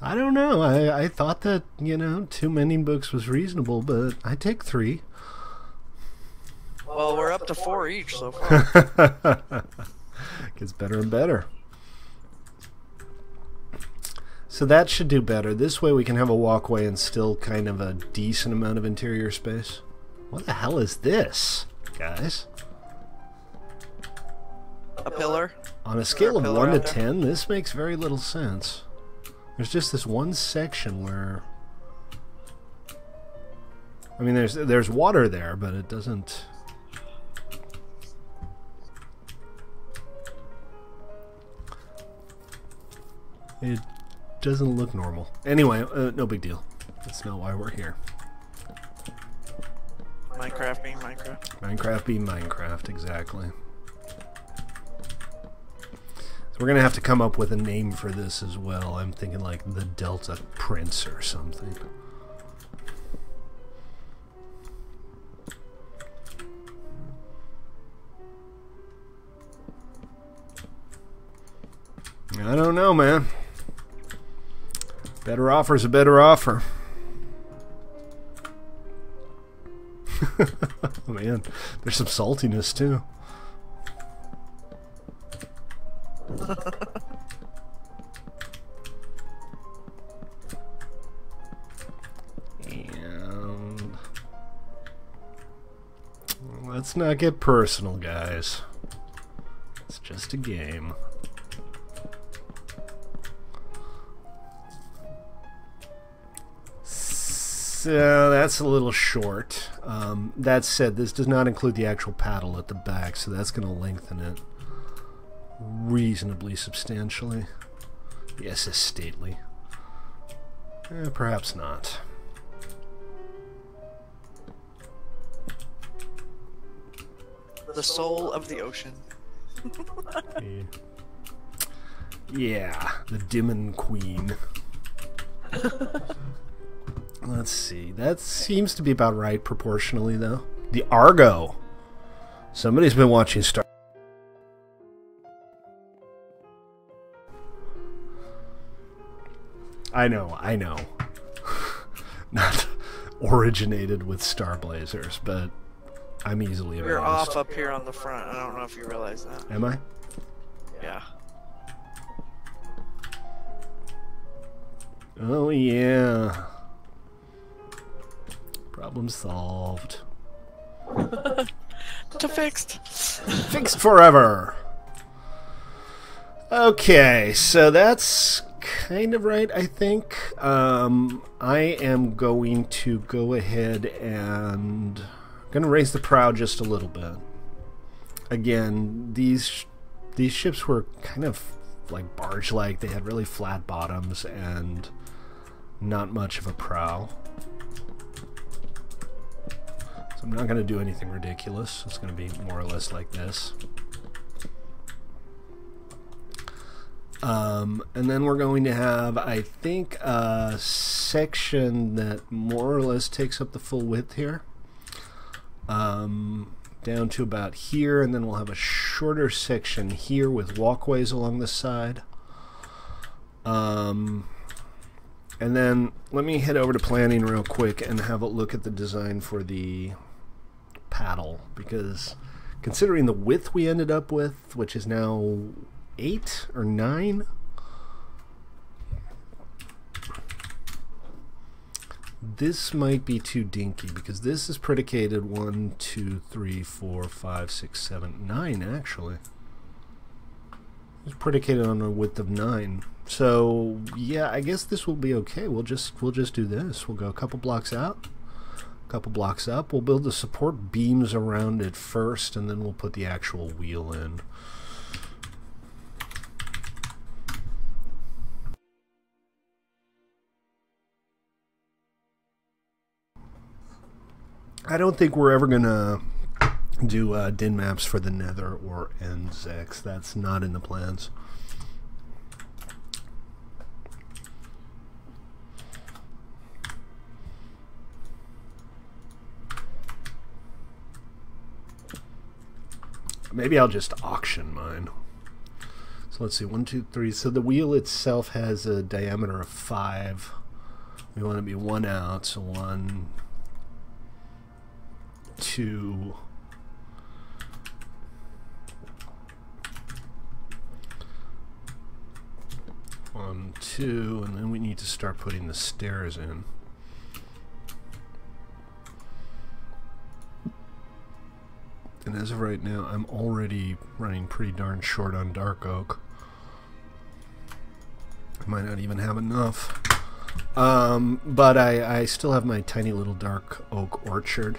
I don't know. I thought that, you know, 2 mending books was reasonable, but I take 3. Well, we're up to 4 each so far. Gets better and better. So that should do better. This way we can have a walkway and still kind of a decent amount of interior space. What the hell is this, guys? A pillar? On a scale of 1 to 10, this makes very little sense. There's just this one section where... I mean, there's water there, but it doesn't... It doesn't look normal. Anyway, no big deal. That's not why we're here. Minecraft being Minecraft. Minecraft being Minecraft, exactly. So we're going to have to come up with a name for this as well. I'm thinking like the Delta Prince or something. I don't know, man. Better offer's a better offer. Man, there's some saltiness too. And let's not get personal, guys. It's just a game. So that's a little short. That said, this does not include the actual paddle at the back, so that's going to lengthen it reasonably substantially. Yes, it's stately. Perhaps not. The soul of the ocean. Yeah, the Demon Queen. Let's see. That seems to be about right proportionally, though. The Argo. Somebody's been watching Star. I know. Not originated with Star Blazers, but I'm easily amazed. You're off up here on the front. I don't know if you realize that. Am I? Yeah. Oh, yeah. Problem solved. To fixed. Fixed forever. Okay, so that's kind of right, I think. I am going to go ahead and gonna raise the prow just a little bit. Again, these ships were kind of like barge-like. They had really flat bottoms and not much of a prow. So I'm not going to do anything ridiculous. It's going to be more or less like this. And then we're going to have, I think, a section that more or less takes up the full width here. Down to about here, and then we'll have a shorter section here with walkways along the side. And then let me head over to planning real quick and have a look at the design for the paddle, because considering the width we ended up with, which is now 8 or 9, This might be too dinky because this is predicated 1, 2, 3, 4, 5, 6, 7, 9 actually. It's predicated on a width of 9. So yeah, I guess this will be okay. We'll just do this. We'll go a couple blocks out, a couple blocks up. We'll build the support beams around it first, and then we'll put the actual wheel in. I don't think we're ever gonna do DIN maps for the Nether or NZEX. That's not in the plans. Maybe I'll just auction mine. So let's see, 1, 2, 3. So the wheel itself has a diameter of 5. We want to be 1 out, so 1, 2, 1, 2, and then we need to start putting the stairs in. And as of right now, I'm already running pretty darn short on dark oak. I might not even have enough. But I still have my tiny little dark oak orchard.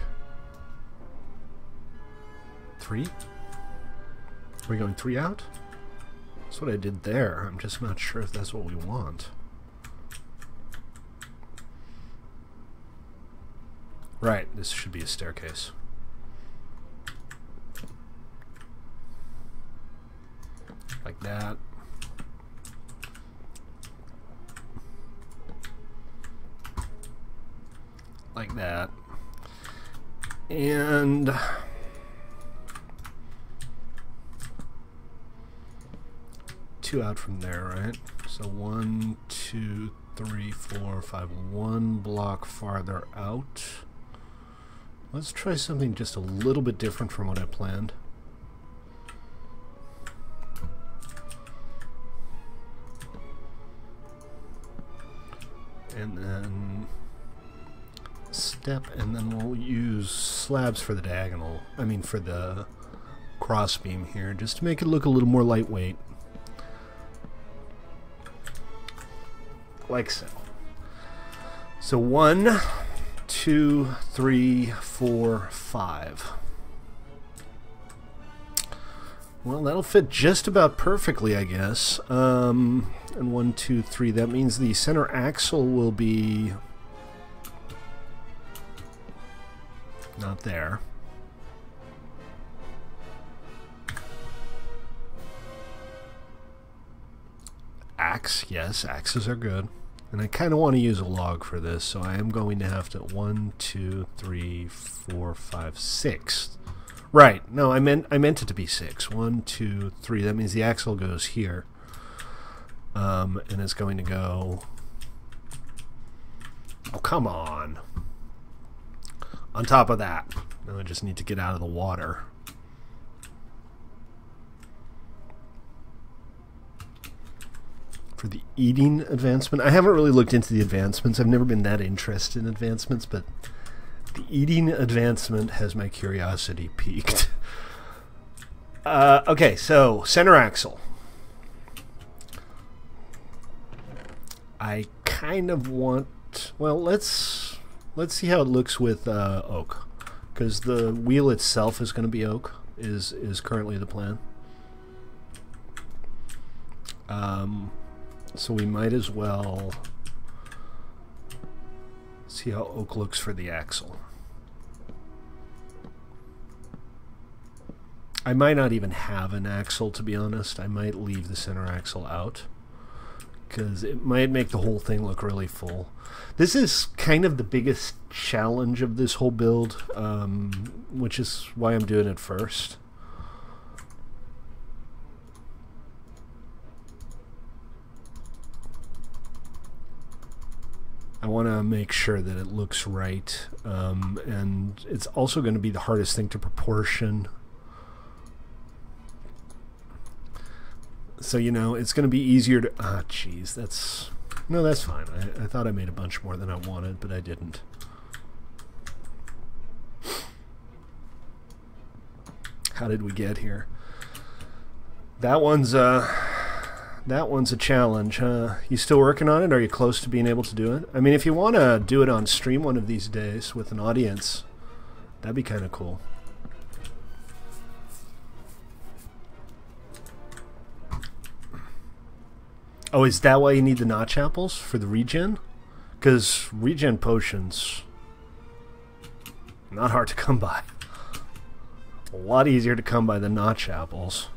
3? Are we going 3 out? That's what I did there. I'm just not sure if that's what we want. Right, this should be a staircase. Like that. Like that. And two out from there, right? So 1, 2, 3, 4, 5. 1 block farther out. Let's try something just a little bit different from what I planned. And then step, and then we'll use slabs for the diagonal. I mean for the cross beam here, just to make it look a little more lightweight. Like so. So 1, 2, 3, 4, 5. Well, that'll fit just about perfectly, I guess. And 1, 2, 3. That means the center axle will be not there. Axe, yes, axes are good. And I kind of want to use a log for this, so I am going to have to 1, 2, 3, 4, 5, 6. Right. No, I meant it to be 6. 1, 2, 3. That means the axle goes here. And it's going to go... Oh, come on. On top of that. Now I just need to get out of the water. For the eating advancement, I haven't really looked into the advancements. I've never been that interested in advancements, but the eating advancement has my curiosity piqued. Okay, so center axle. I kind of want... Well, let's see how it looks with oak, because the wheel itself is going to be oak. Is currently the plan. So we might as well see how oak looks for the axle. I might not even have an axle, to be honest. I might leave the center axle out, because it might make the whole thing look really full. This is kind of the biggest challenge of this whole build, which is why I'm doing it first. I want to make sure that it looks right, and it's also going to be the hardest thing to proportion. So, you know, it's going to be easier to... Ah, jeez, that's... No, that's fine. I thought I made a bunch more than I wanted, but I didn't. How did we get here? That one's a challenge, huh? You still working on it? Are you close to being able to do it? I mean, if you want to do it on stream one of these days with an audience, that'd be kind of cool. Oh, is that why you need the notch apples for the regen? Because regen potions, not hard to come by. A lot easier to come by than notch apples.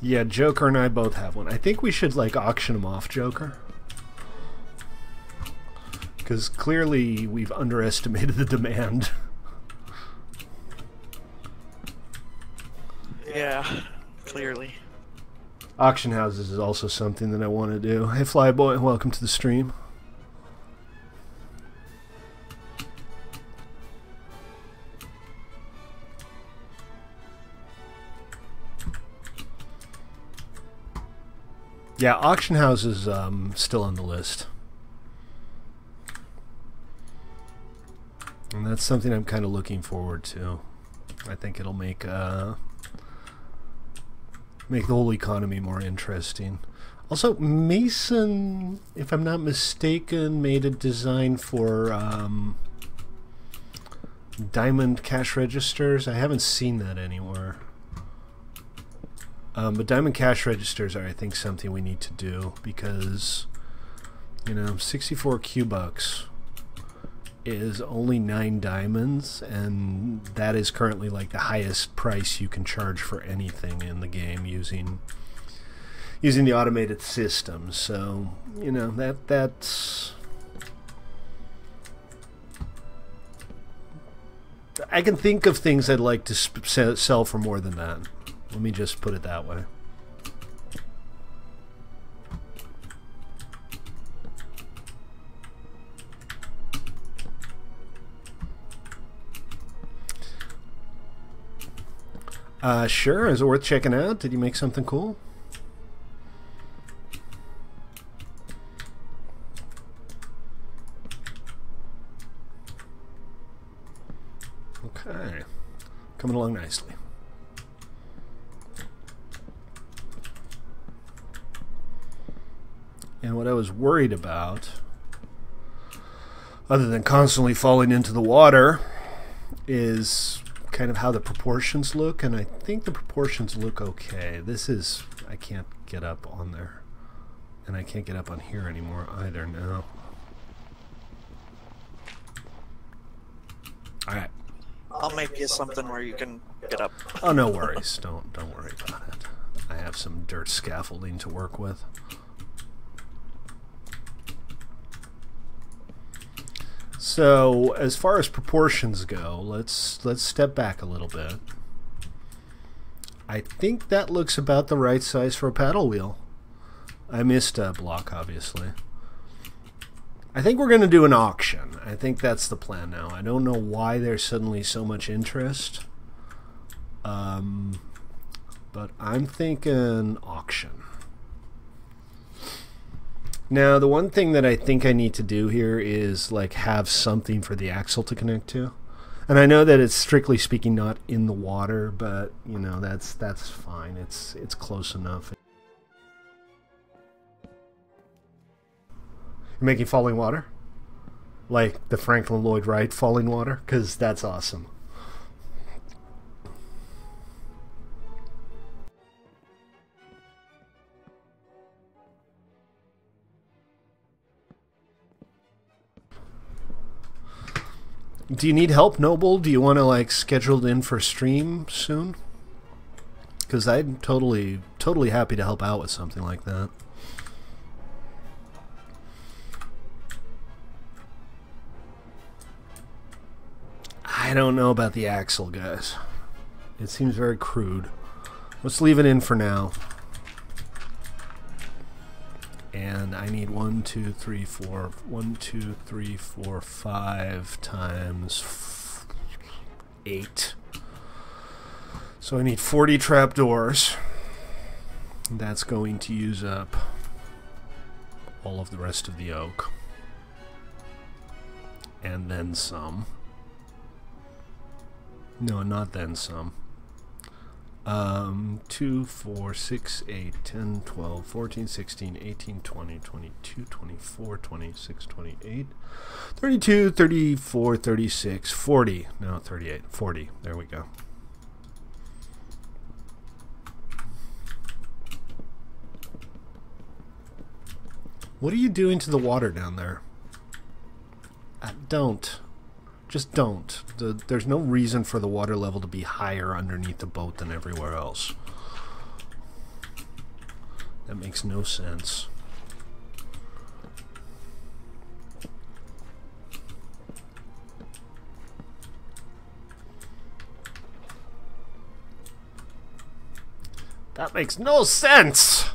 Yeah, Joker and I both have one. I think we should, like, auction them off, Joker. Because clearly we've underestimated the demand. Yeah, clearly. Auction houses is also something that I want to do. Hey, Flyboy, welcome to the stream. Yeah, auction houses still on the list. And that's something I'm kind of looking forward to. I think it'll make the whole economy more interesting. Also, Mason, if I'm not mistaken, made a design for diamond cash registers. I haven't seen that anywhere. But diamond cash registers are, I think, something we need to do because, you know, 64 Q-Bucks is only 9 diamonds, and that is currently like the highest price you can charge for anything in the game using the automated system. So, you know, that's I can think of things I'd like to sell for more than that. Let me just put it that way. Sure. Is it worth checking out? Did you make something cool? Okay. Coming along nicely. And what I was worried about, other than constantly falling into the water, is kind of how the proportions look, and I think the proportions look okay. This is, I can't get up on there, and I can't get up on here anymore either now. Alright. I'll make you something where you can get up. Oh, no worries. Don't worry about it. I have some dirt scaffolding to work with. So, as far as proportions go, let's step back a little bit. I think that looks about the right size for a paddle wheel. I missed a block, obviously. I think we're going to do an auction. I think that's the plan now. I don't know why there's suddenly so much interest. But I'm thinking auction. Now, the one thing that I think I need to do here is like have something for the axle to connect to. And I know that it's strictly speaking not in the water, but you know, that's fine. It's close enough. You're making falling water? Like the Franklin Lloyd Wright falling water? Because that's awesome. Do you need help, Noble? Do you want to like schedule in for stream soon? Because I'm totally happy to help out with something like that. I don't know about the axle, guys. It seems very crude. Let's leave it in for now. I need 1, 2, 3, 4, 1, 2, 3, 4, 5 times 8. So I need 40 trapdoors. That's going to use up all of the rest of the oak. And then some. No, not then some. 2, 4, 6, 8, 10, 12, 14, 16, 18, 20, 22, 24, 26, 28, 32, 34, 36, 40. No, 38, 40. There we go. What are you doing to the water down there? Don't. Just don't. There's no reason for the water level to be higher underneath the boat than everywhere else. That makes no sense. That makes no sense!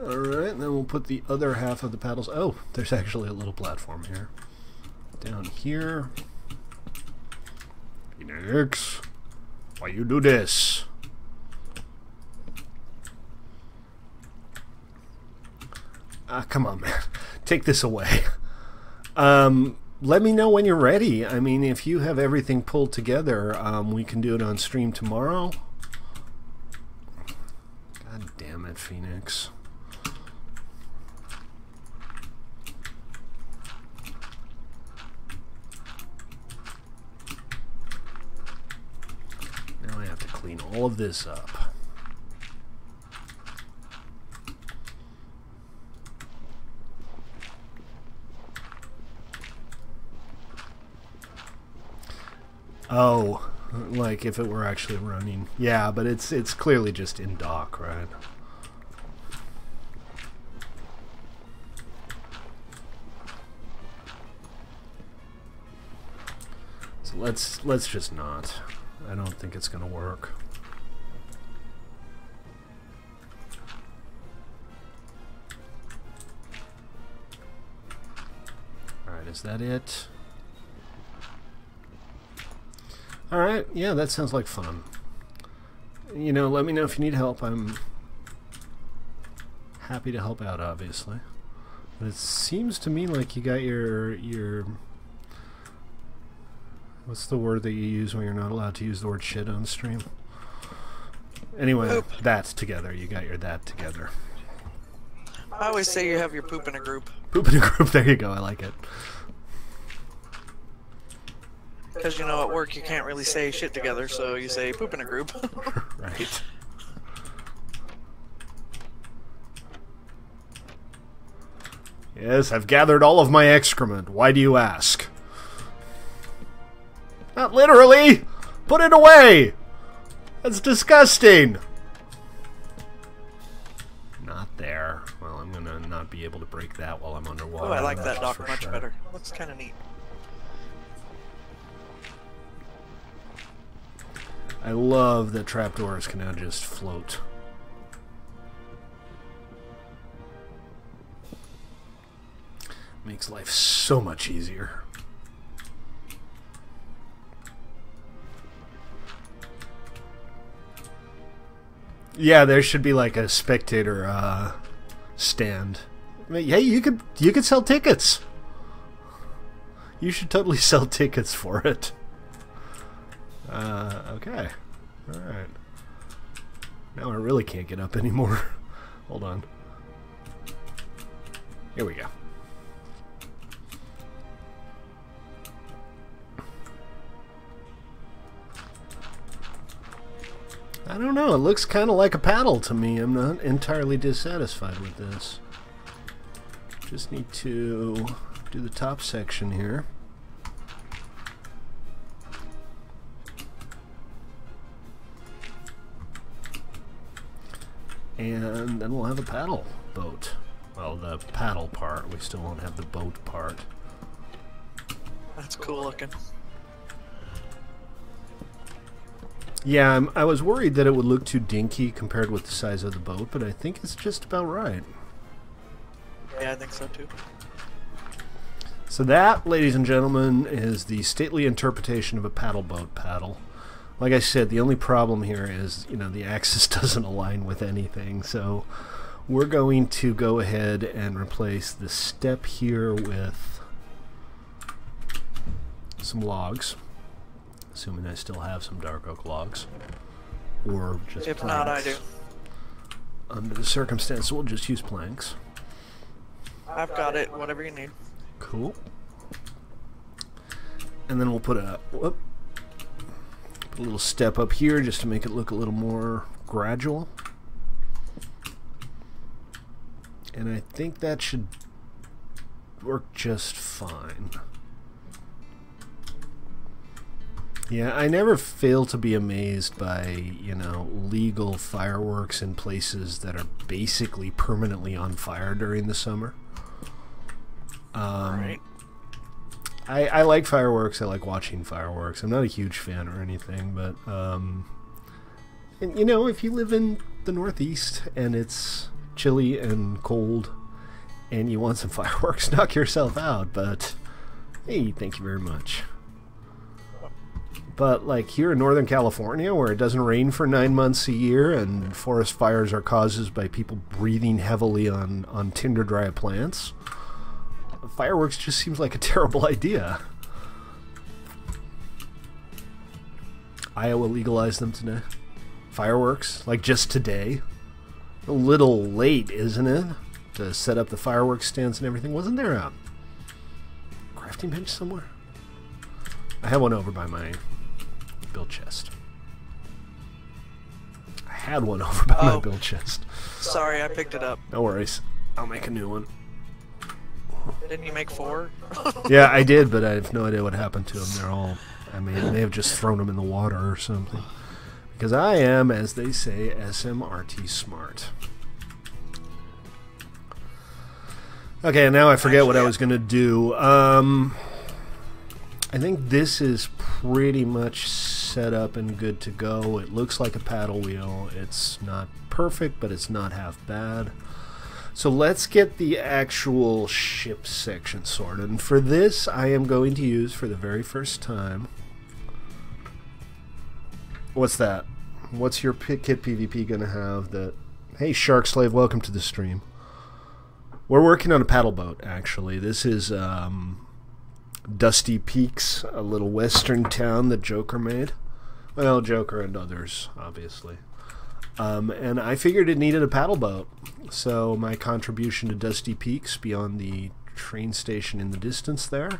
Alright, then we'll put the other half of the paddles... Oh, there's actually a little platform here. Down here. Phoenix, why you do this? Come on, man. Take this away. Let me know when you're ready. I mean, if you have everything pulled together, we can do it on stream tomorrow. God damn it, Phoenix. Now I have to clean all of this up. Oh, like if it were actually running. Yeah, but it's clearly just in dock, right? So let's just not. I don't think it's gonna work. Alright, is that it? Alright, yeah, that sounds like fun. You know, let me know if you need help. I'm happy to help out, obviously. But it seems to me like you got your what's the word that you use when you're not allowed to use the word shit on stream? Anyway, Poop. That together. You got your that together. I always say you have your poop in a group. Poop in a group, there you go, I like it. Because, you know, at work you can't really say shit together, so you say poop in a group. Right. Yes, I've gathered all of my excrement. Why do you ask? Not literally! Put it away! That's disgusting! Not there. Well, I'm gonna not be able to break that while I'm underwater. Oh, I like that dock for much sure. better. Looks kind of neat. I love that trapdoors can now just float. Makes life so much easier. Yeah, there should be like a spectator stand. I mean, hey, you could sell tickets. You should totally sell tickets for it. Okay. Alright. Now I really can't get up anymore. Hold on. Here we go. I don't know, it looks kind of like a paddle to me. I'm not entirely dissatisfied with this. Just need to do the top section here. And then we'll have a paddle boat. Well, the paddle part. We still won't have the boat part. That's cool looking. Yeah, I was worried that it would look too dinky compared with the size of the boat, but I think it's just about right. Yeah, I think so too. So that, ladies and gentlemen, is the stately interpretation of a paddle boat paddle. Like I said, the only problem here is, you know, the axis doesn't align with anything, so we're going to go ahead and replace the step here with some logs, assuming I still have some dark oak logs, or just if planks. not, I do. Under the circumstance, we'll just use planks. I've got it. Whatever you need. Cool. And then we'll put a little step up here just to make it look a little more gradual. And I think that should work just fine. Yeah, I never fail to be amazed by, you know, legal fireworks in places that are basically permanently on fire during the summer. Right. I like fireworks. I like watching fireworks. I'm not a huge fan or anything, but and, you know, if you live in the Northeast and it's chilly and cold and you want some fireworks, knock yourself out. But hey, thank you very much. But like here in Northern California, where it doesn't rain for 9 months a year and forest fires are caused by people breathing heavily on tinder dry plants, fireworks just seems like a terrible idea. Iowa legalized them today. Fireworks, like just today. A little late, isn't it? To set up the fireworks stands and everything. Wasn't there a crafting bench somewhere? I have one over by my build chest. I had one over by my build chest. Sorry, I picked it up. No worries. I'll make a new one. Didn't you make 4? Yeah, I did, but I have no idea what happened to them. They're all, I mean, they may have just thrown them in the water or something. Because I am, as they say, SMRT smart. Okay, now I forget what I was going to do. I think this is pretty much set up and good to go. It looks like a paddle wheel. It's not perfect, but it's not half bad. So let's get the actual ship section sorted. And for this, I am going to use, for the very first time... What's that? What's your kit PvP going to have that... Hey, Shark Slave, welcome to the stream. We're working on a paddle boat, actually. This is Dusty Peaks, a little western town that Joker made. Well, Joker and others, obviously. And I figured it needed a paddle boat. So my contribution to Dusty Peaks, beyond the train station in the distance there,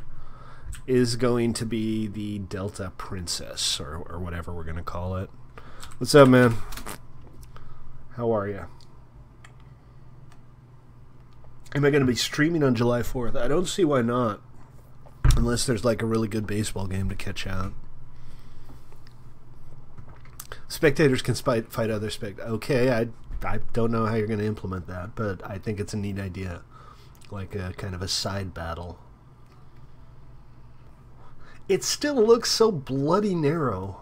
is going to be the Delta Princess, or whatever we're going to call it. What's up, man? How are you? Am I going to be streaming on July 4th? I don't see why not. Unless there's like a really good baseball game to catch out. Spectators can fight other spectators. Okay, I don't know how you're going to implement that, but I think it's a neat idea. Like a kind of a side battle. It still looks so bloody narrow.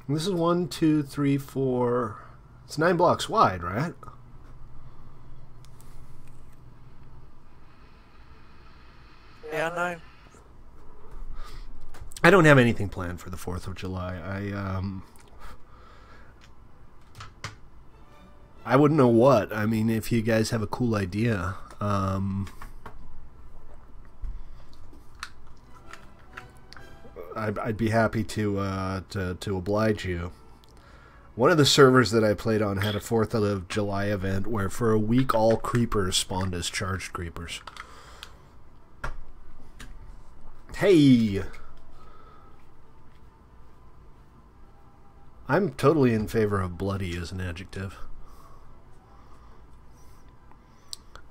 This is 1, 2, 3, 4... It's 9 blocks wide, right? Yeah, 9. I don't have anything planned for the 4th of July. I wouldn't know what. I mean, if you guys have a cool idea. I'd be happy to oblige you. One of the servers that I played on had a 4th of July event where for a week all creepers spawned as charged creepers. Hey! I'm totally in favor of bloody as an adjective.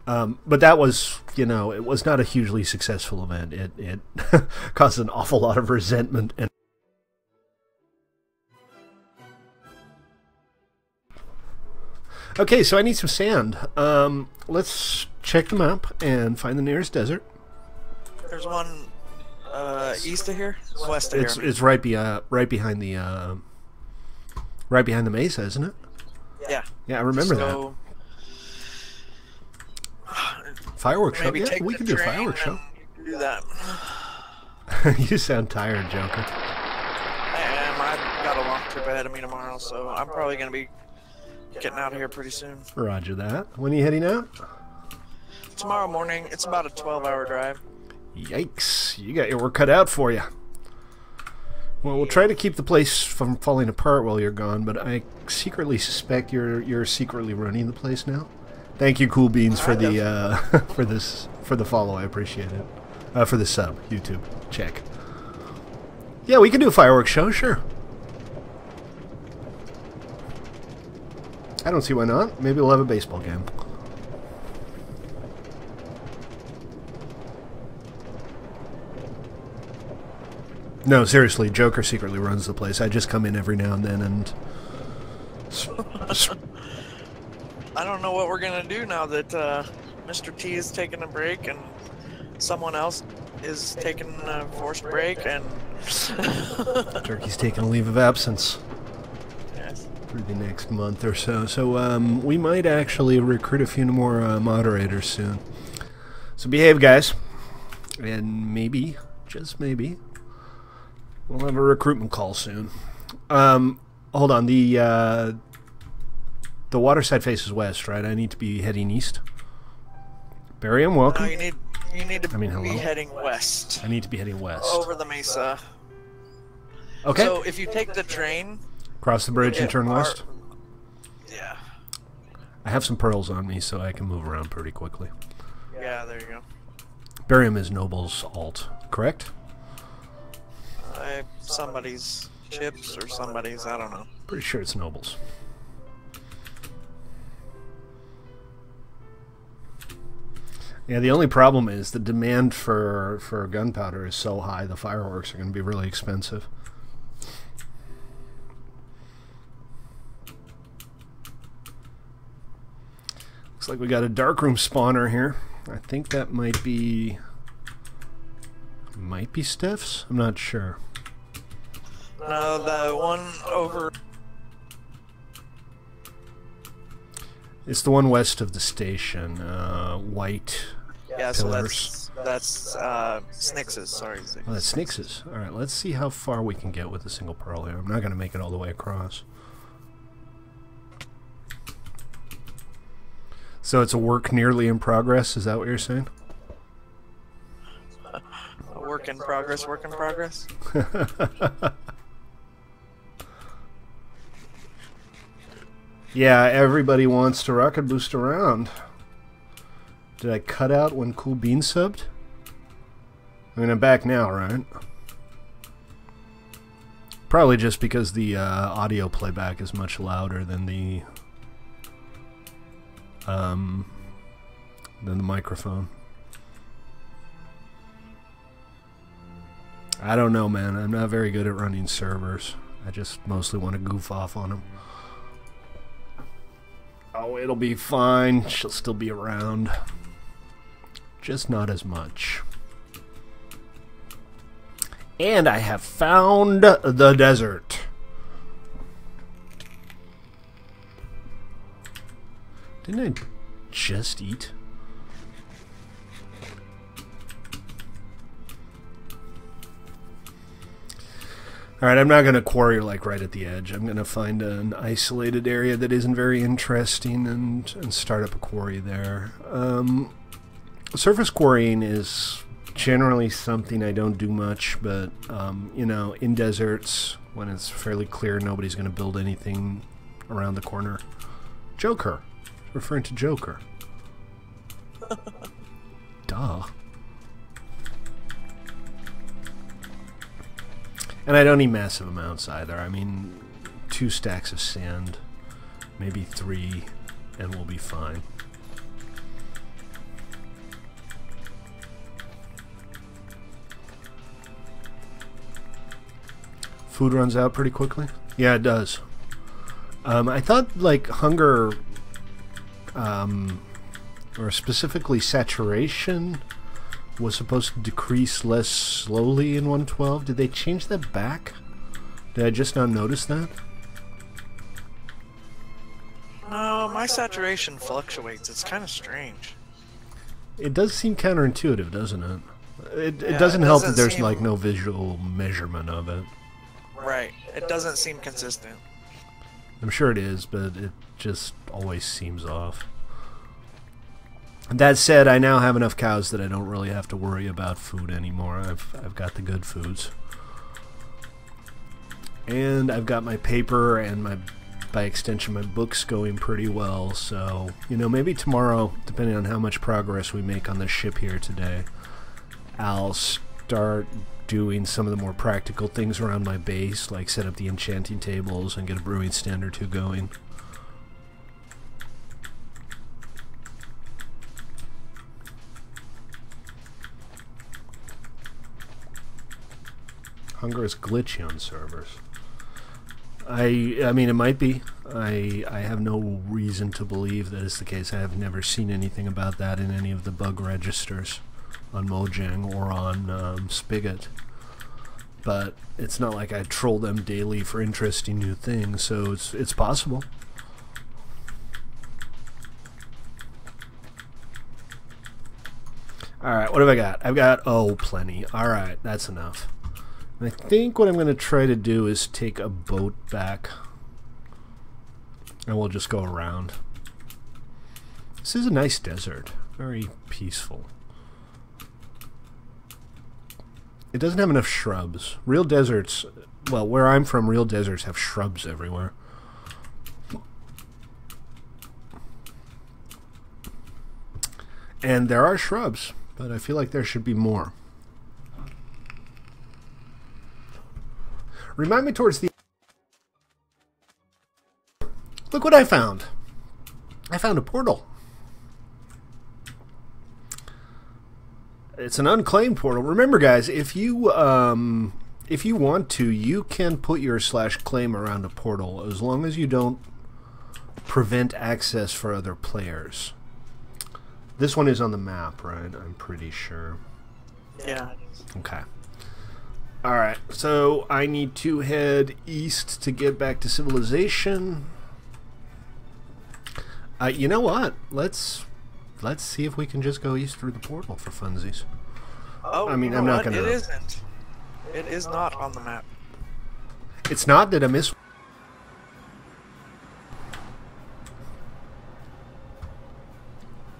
But that was, you know, it was not a hugely successful event. It caused an awful lot of resentment. And okay, so I need some sand. Let's check the map and find the nearest desert. There's one east of here, west of here. It's right behind the Right behind the mesa, isn't it? Yeah. Yeah, I remember So, that. Fireworks show. maybe Yeah, take we the can do a train fireworks show. and do that. You sound tired, Joker. I am. I've got a long trip ahead of me tomorrow, so I'm probably going to be getting out of here pretty soon. Roger that. When are you heading out? Tomorrow morning, it's about a 12-hour drive. Yikes. You got your work cut out for you. Well, we'll try to keep the place from falling apart while you're gone, but I secretly suspect you're secretly running the place now. Thank you, Cool Beans, for the for the follow. I appreciate it. For the sub, YouTube. Check. Yeah, we can do a fireworks show, sure. I don't see why not. Maybe we'll have a baseball game. No, seriously, Joker secretly runs the place. I just come in every now and then and... I don't know what we're going to do now that Mr. T is taking a break and someone else is taking a forced break and... Turkey's taking a leave of absence. Yes. For the next month or so. So we might actually recruit a few more moderators soon. So behave, guys. And maybe, just maybe, we'll have a recruitment call soon. Hold on. The water side faces west, right? I need to be heading east. Barry, I'm welcome. No, you need to hello? be heading west. I need to be heading west. Over the mesa. Okay. So if you take the train... Cross the bridge and turn west? Yeah. I have some pearls on me, so I can move around pretty quickly. Yeah, there you go. Barium is Noble's alt, correct? Somebody's chips or somebody's, I don't know. Pretty sure it's Noble's. Yeah, the only problem is the demand for gunpowder is so high, the fireworks are going to be really expensive. Looks like we got a darkroom spawner here. I think that might be Steph's? I'm not sure. No, the one over... It's the one west of the station. White pillars. So that's Snix's, sorry. Oh, that's Snix's. Alright, let's see how far we can get with a single pearl here. I'm not going to make it all the way across. So it's a work nearly in progress, is that what you're saying? A work in progress, work in progress? Yeah, everybody wants to rocket boost around. Did I cut out when Cool Bean subbed? I mean, I'm back now, right? Probably just because the audio playback is much louder than the microphone. I don't know, man. I'm not very good at running servers. I just mostly want to goof off on them. Oh, it'll be fine. She'll still be around. Just not as much. And I have found the desert. Didn't I just eat? Alright, I'm not going to quarry like right at the edge. I'm going to find an isolated area that isn't very interesting and start up a quarry there. Surface quarrying is generally something I don't do much, but, you know, in deserts, when it's fairly clear nobody's going to build anything around the corner. Joker. Referring to Joker. Duh. And I don't need massive amounts either. I mean, 2 stacks of sand, maybe 3, and we'll be fine. Food runs out pretty quickly? Yeah, it does. I thought, like, hunger, or specifically saturation, was supposed to decrease less slowly in 1.12. Did they change that back? Did I just not notice that? saturation fluctuates. It's kind of strange. It does seem counterintuitive, doesn't it? It Yeah, doesn't it help doesn't that there's seem- like no visual measurement of it. Right. It doesn't seem consistent. I'm sure it is, but it just always seems off. That said, I now have enough cows that I don't really have to worry about food anymore. I've got the good foods. And I've got my paper and by extension my books going pretty well, so maybe tomorrow, depending on how much progress we make on the ship here today, I'll start doing some of the more practical things around my base, like set up the enchanting tables and get a brewing stand or two going. Hunger is glitchy on servers. I mean, it might be. I have no reason to believe that is the case. I have never seen anything about that in any of the bug registers on Mojang or on Spigot. But it's not like I troll them daily for interesting new things, so it's possible. Alright, what have I got? I've got, plenty. Alright, that's enough. I think what I'm going to try to do is take a boat back. And we'll just go around. This is a nice desert. Very peaceful. It doesn't have enough shrubs. Real deserts, well, where I'm from, real deserts have shrubs everywhere. And there are shrubs, but I feel like there should be more. Remind me towards the... Look what I found. I found a portal. It's an unclaimed portal. Remember, guys, if you want to, you can put your /claim around a portal as long as you don't prevent access for other players. This one is on the map, right? I'm pretty sure. Yeah. Okay. Alright, so I need to head east to get back to civilization. You know what? Let's see if we can just go east through the portal for funsies. Oh, I mean, you know I'm not what? gonna... It isn't. It is not on the map. It's not? Did I miss...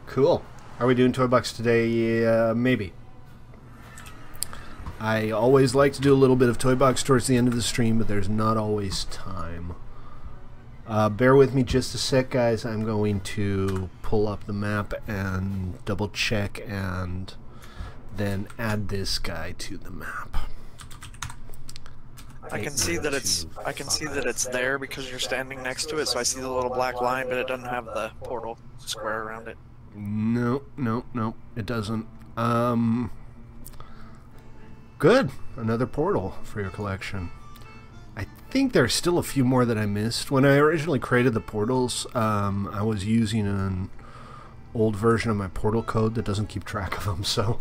Cool. Are we doing ToyBox today? Yeah, maybe. I always like to do a little bit of ToyBox towards the end of the stream, but there's not always time. Bear with me just a sec, guys. I'm going to pull up the map and double check and then add this guy to the map. I can see that it's there because you're standing next to it, so I see the little black line, but it doesn't have the portal square around it. No, it doesn't. Good. Another portal for your collection. I think there's still a few more that I missed. When I originally created the portals, I was using an old version of my portal code that doesn't keep track of them, so...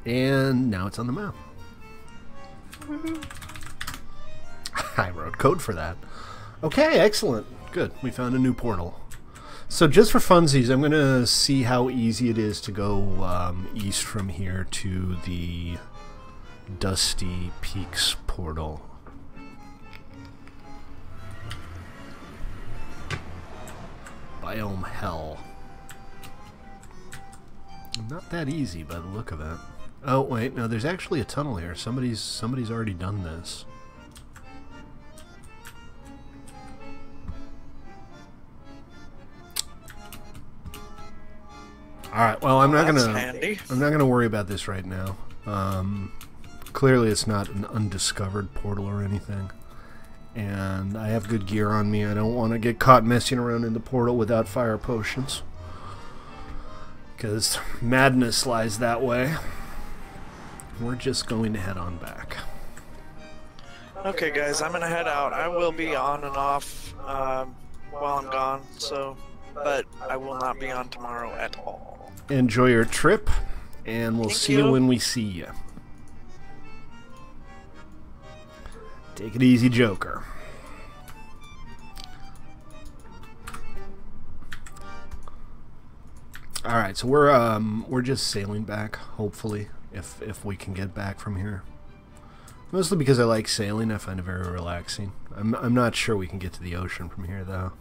And now it's on the map. I wrote code for that. Okay, excellent. Good. We found a new portal. So just for funsies, I'm going to see how easy it is to go east from here to the Dusty Peaks portal. Biome Hell. Not that easy by the look of it. Oh, wait, no, there's actually a tunnel here. Somebody's already done this. Alright, well, I'm not gonna worry about this right now. Clearly it's not an undiscovered portal or anything. And I have good gear on me. I don't want to get caught messing around in the portal without fire potions. Because madness lies that way. We're just going to head on back. Okay, guys, I'm gonna head out. I will be on and off while I'm gone, so but I will not be on tomorrow at all. Enjoy your trip, and we'll see you when we see you. Take it easy, Joker. All right, so we're just sailing back, hopefully, if we can get back from here. Mostly because I like sailing. I find it very relaxing. I'm not sure we can get to the ocean from here, though.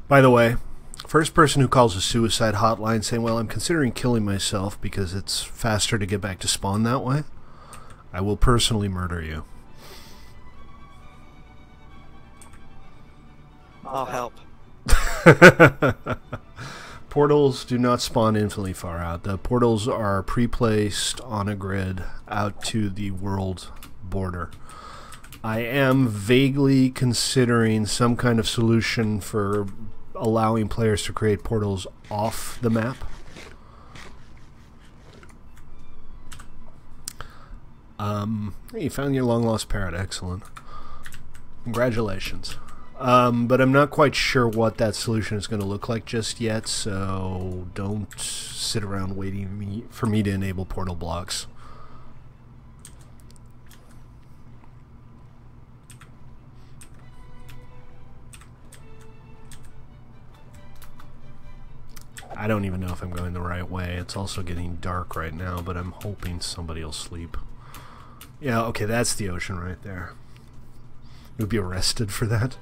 By the way, first person who calls a suicide hotline saying, well, I'm considering killing myself because it's faster to get back to spawn that way, I will personally murder you. I'll help. Portals do not spawn infinitely far out. The portals are pre-placed on a grid out to the world border. I am vaguely considering some kind of solution for allowing players to create portals off the map. Hey, you found your long-lost parrot. Excellent. Congratulations. But I'm not quite sure what that solution is going to look like just yet, so don't sit around waiting for me to enable portal blocks. I don't even know if I'm going the right way. It's also getting dark right now, but I'm hoping somebody will sleep. Yeah, okay, that's the ocean right there. You would be arrested for that?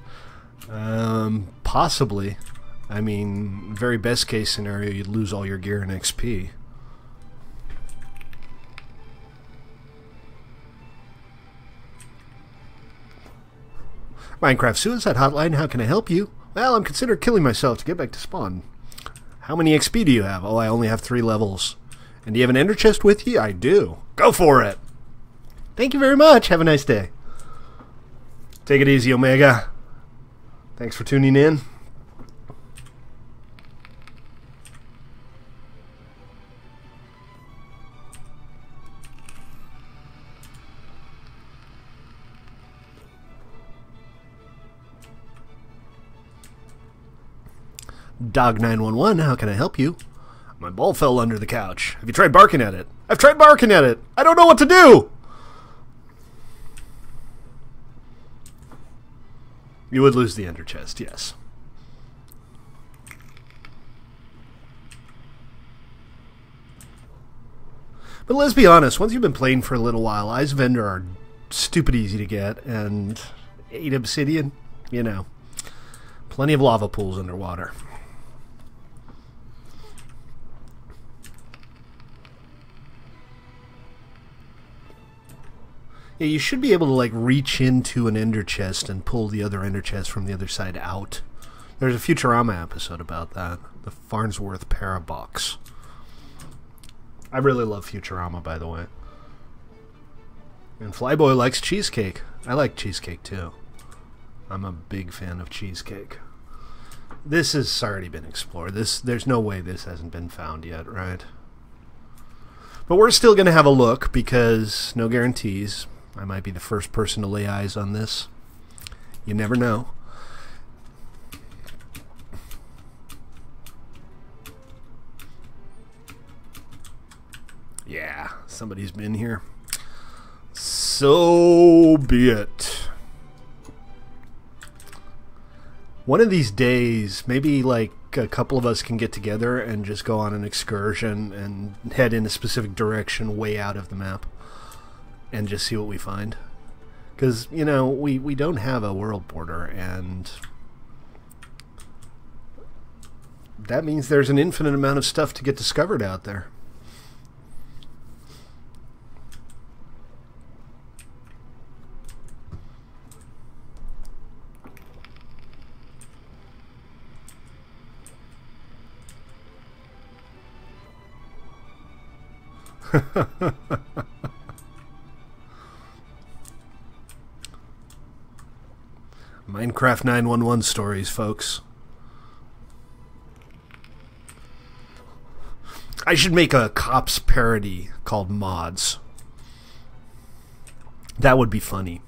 Possibly. I mean, very best case scenario, you'd lose all your gear and XP. Minecraft Suicide Hotline, how can I help you? Well, I'm considering killing myself to get back to spawn. How many XP do you have? Oh, I only have 3 levels. And do you have an ender chest with you? I do. Go for it. Thank you very much. Have a nice day. Take it easy, Omega. Thanks for tuning in. Dog 911, how can I help you? My ball fell under the couch. Have you tried barking at it? I've tried barking at it. I don't know what to do. You would lose the ender chest, yes. But let's be honest, once you've been playing for a little while, Eyes of Ender are stupid easy to get, and 8 obsidian, you know, plenty of lava pools underwater. Yeah, you should be able to, like, reach into an ender chest and pull the other ender chest from the other side out. There's a Futurama episode about that. The Farnsworth Parabox. I really love Futurama, by the way. And Flyboy likes cheesecake. I like cheesecake, too. I'm a big fan of cheesecake. This has already been explored. There's no way this hasn't been found yet, right? But we're still going to have a look, because no guarantees. I might be the first person to lay eyes on this. You never know. Yeah, somebody's been here. So be it. One of these days, maybe like a couple of us can get together and just go on an excursion and head in a specific direction way out of the map and just see what we find. Because, you know, we don't have a world border, and that means there's an infinite amount of stuff to get discovered out there. Minecraft 911 stories, folks. I should make a cops parody called Mods. That would be funny.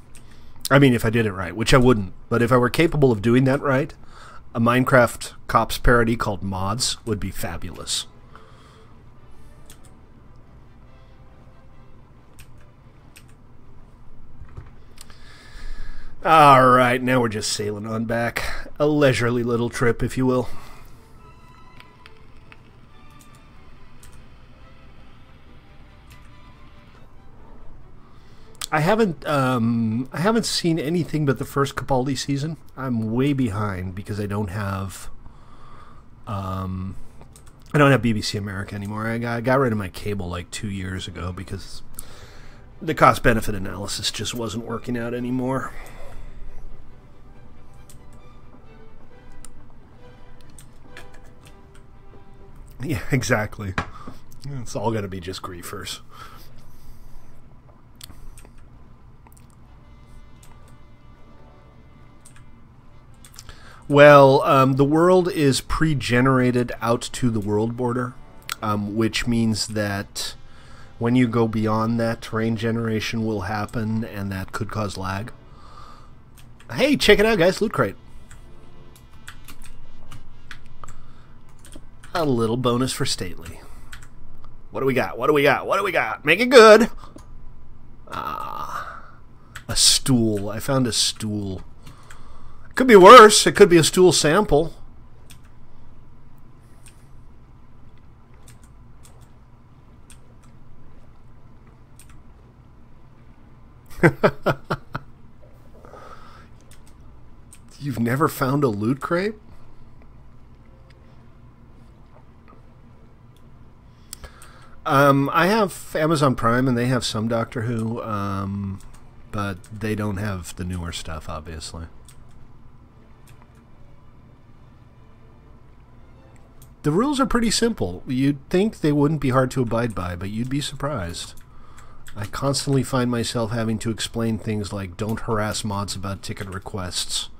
I mean, if I did it right, which I wouldn't. But if I were capable of doing that right, a Minecraft cops parody called Mods would be fabulous. Alright, now we're just sailing on back. A leisurely little trip, if you will. I haven't seen anything but the first Capaldi season. I'm way behind because I don't have BBC America anymore. I got rid of my cable like 2 years ago because the cost-benefit analysis just wasn't working out anymore. Yeah, exactly. It's all going to be just griefers. Well, the world is pre-generated out to the world border, which means that when you go beyond that, terrain generation will happen, and that could cause lag. Hey, check it out, guys. Loot Crate. A little bonus for Stately. What do we got? What do we got? What do we got? Make it good! Ah, a stool. I found a stool. Could be worse. It could be a stool sample. You've never found a loot crate? I have Amazon Prime, and they have some Doctor Who, but they don't have the newer stuff, obviously. The rules are pretty simple. You'd think they wouldn't be hard to abide by, but you'd be surprised. I constantly find myself having to explain things like don't harass mods about ticket requests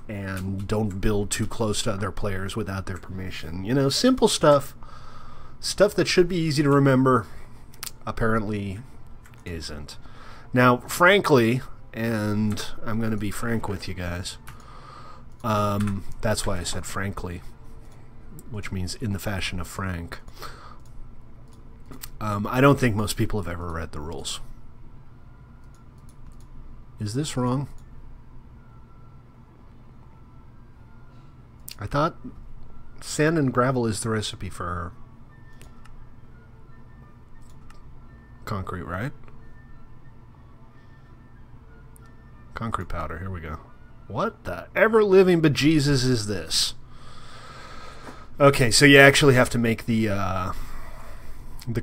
and don't build too close to other players without their permission. You know, simple stuff. Stuff that should be easy to remember apparently isn't. Now, frankly, and I'm going to be frank with you guys, that's why I said frankly, which means in the fashion of Frank. I don't think most people have ever read the rules. Is this wrong? I thought sand and gravel is the recipe for concrete, right? Concrete powder, here we go. What the ever-living bejesus is this? Okay, so you actually have to make the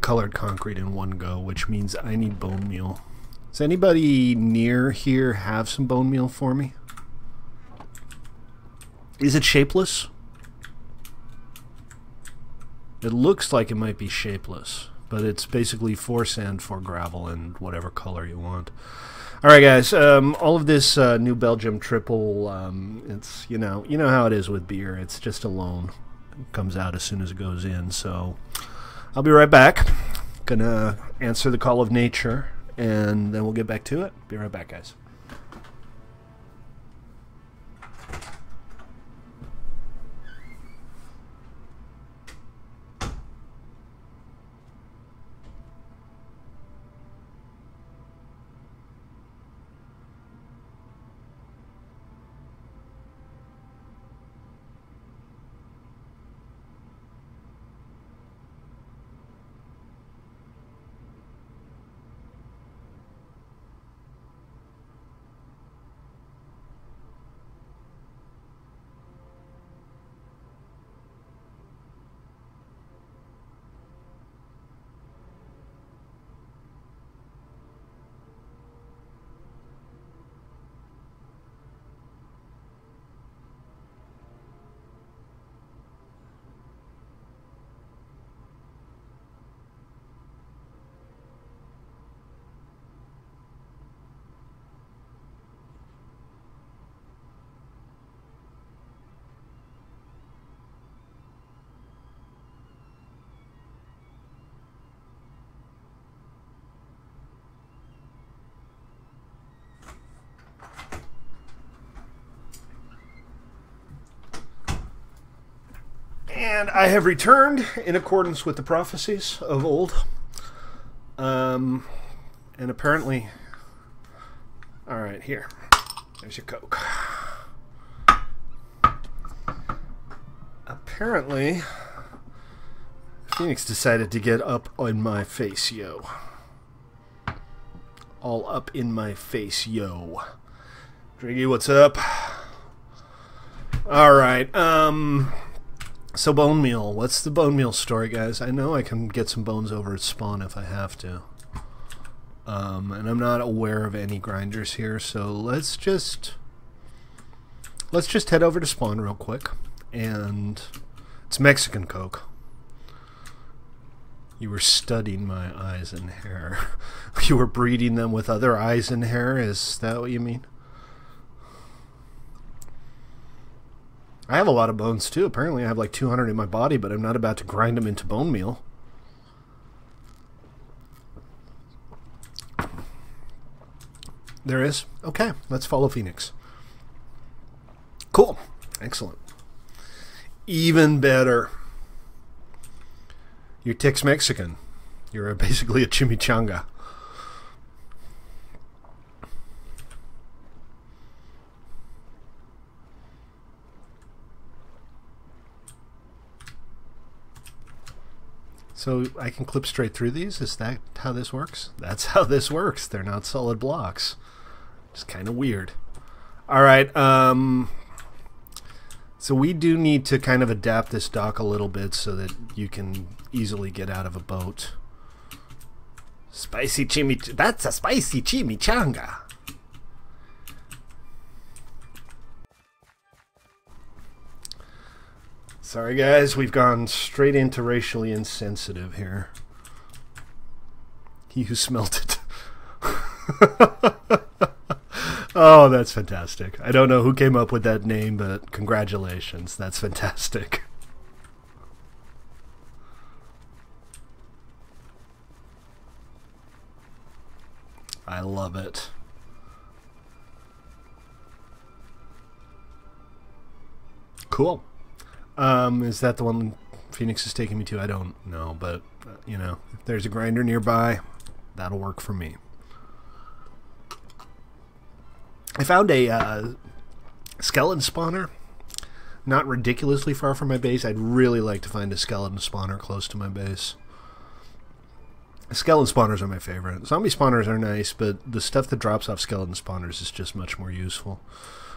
colored concrete in one go, which means I need bone meal. Does anybody near here have some bone meal for me? Is it shapeless? It looks like it might be shapeless, but it's basically 4 sand, 4 gravel, and whatever color you want. All right, guys. All of this New Belgium triple, it's you know how it is with beer. It's just a loan. It comes out as soon as it goes in. So I'll be right back. Gonna answer the call of nature, and then we'll get back to it. Be right back, guys. And I have returned in accordance with the prophecies of old. And apparently... Alright, here. There's your Coke. Apparently, Phoenix decided to get up on my face, yo. All up in my face, yo. Driggy, what's up? Alright, so bone meal. What's the bone meal story, guys? I know I can get some bones over at spawn if I have to. And I'm not aware of any grinders here, so let's just head over to spawn real quick. And it's Mexican Coke. You were studying my eyes and hair. You were breeding them with other eyes and hair? Is that what you mean? I have a lot of bones too. Apparently I have like 200 in my body, but I'm not about to grind them into bone meal. There is? Okay, let's follow Phoenix. Cool. Excellent. Even better. You're Tex-Mexican. You're basically a chimichanga. So I can clip straight through these? Is that how this works? That's how this works. They're not solid blocks. It's kind of weird. Alright, so we do need to kind of adapt this dock a little bit so that you can easily get out of a boat. Spicy that's a spicy chimichanga. Sorry guys, we've gone straight into racially insensitive here. He who smelt it. Oh, that's fantastic. I don't know who came up with that name, but congratulations. That's fantastic. I love it. Cool. Is that the one Phoenix is taking me to? I don't know, but, you know, if there's a grinder nearby, that'll work for me. I found a skeleton spawner not ridiculously far from my base. I'd really like to find a skeleton spawner close to my base. Skeleton spawners are my favorite. Zombie spawners are nice, but the stuff that drops off skeleton spawners is just much more useful.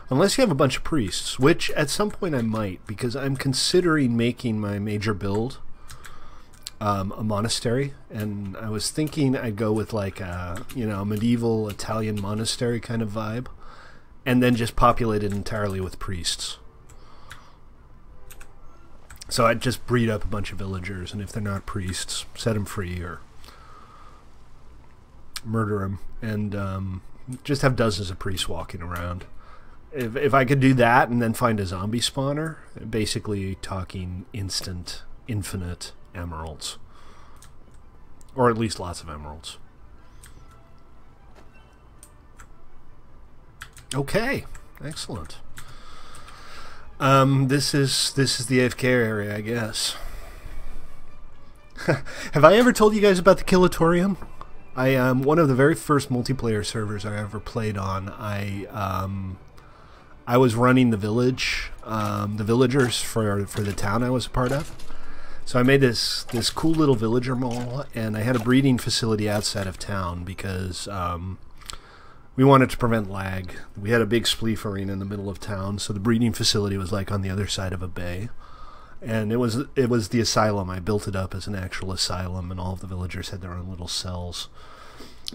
Unless you have a bunch of priests, which at some point I might, because I'm considering making my major build a monastery, and I was thinking I'd go with like a, you know, medieval Italian monastery kind of vibe, and then just populate it entirely with priests. So I'd just breed up a bunch of villagers, and if they're not priests, set them free or murder them, and just have dozens of priests walking around. If I could do that and then find a zombie spawner, basically talking instant, infinite emeralds. Or at least lots of emeralds. Okay, excellent. This is the AFK area, I guess. Have I ever told you guys about the Killatorium? One of the very first multiplayer servers I ever played on. I was running the village, the villagers for the town I was a part of. So I made this cool little villager mall, and I had a breeding facility outside of town because we wanted to prevent lag. We had a big spleef arena in the middle of town, so the breeding facility was like on the other side of a bay. And it was the asylum. I built it up as an actual asylum, and all of the villagers had their own little cells.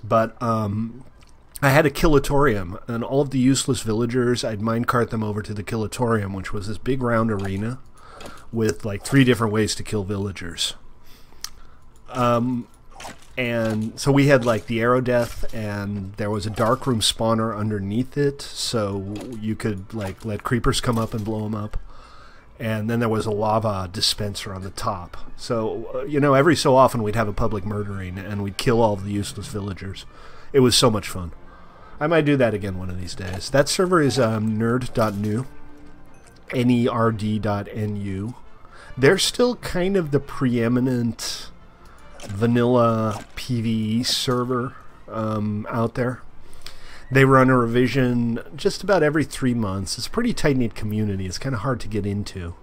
But I had a Killatorium, and all of the useless villagers, I'd minecart them over to the Killatorium, which was this big round arena with like 3 different ways to kill villagers. And so we had like the arrow death, and there was a dark room spawner underneath it, so you could like let creepers come up and blow them up. And then there was a lava dispenser on the top. So, you know, every so often we'd have a public murdering, and we'd kill all of the useless villagers. It was so much fun. I might do that again one of these days. That server is nerd.nu. nerd.nu. They're still kind of the preeminent vanilla PvE server out there. They run a revision just about every 3 months. It's a pretty tight-knit community. It's kind of hard to get into.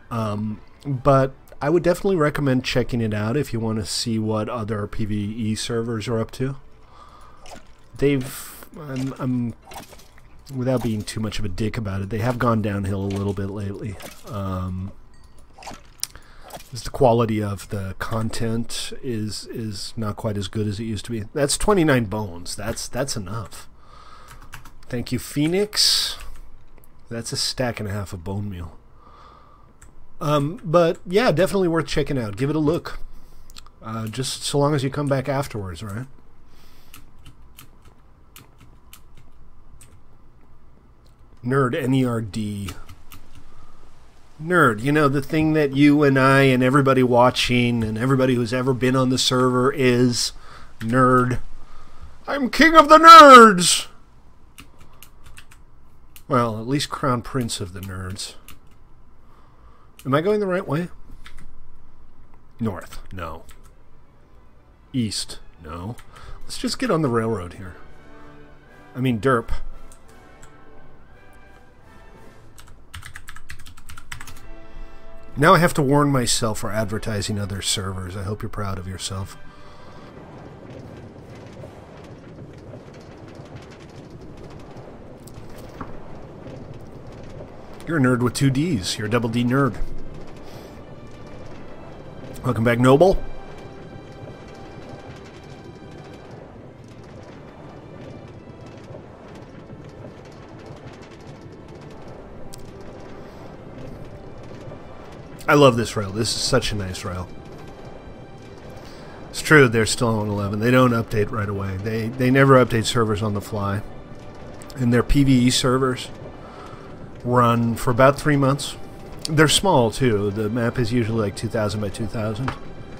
But I would definitely recommend checking it out if you want to see what other PvE servers are up to. I'm without being too much of a dick about it, they have gone downhill a little bit lately. The quality of the content is not quite as good as it used to be. That's 29 bones. That's enough. Thank you, Phoenix. That's a stack and a half of bone meal. But yeah, definitely worth checking out. Give it a look. Just so long as you come back afterwards, right? Nerd, N-E-R-D. Nerd, you know, the thing that you and I and everybody watching and everybody who's ever been on the server is nerd. I'm king of the nerds! Well, at least crown prince of the nerds. Am I going the right way? North, no. East, no. Let's just get on the railroad here. I mean, derp. Now I have to warn myself for advertising other servers. I hope you're proud of yourself. You're a nerd with 2 Ds. You're a double D nerd. Welcome back, Noble. I love this rail. This is such a nice rail. It's true, they're still on 11. They don't update right away. They never update servers on the fly. And their PvE servers run for about 3 months. They're small, too. The map is usually like 2,000 by 2,000.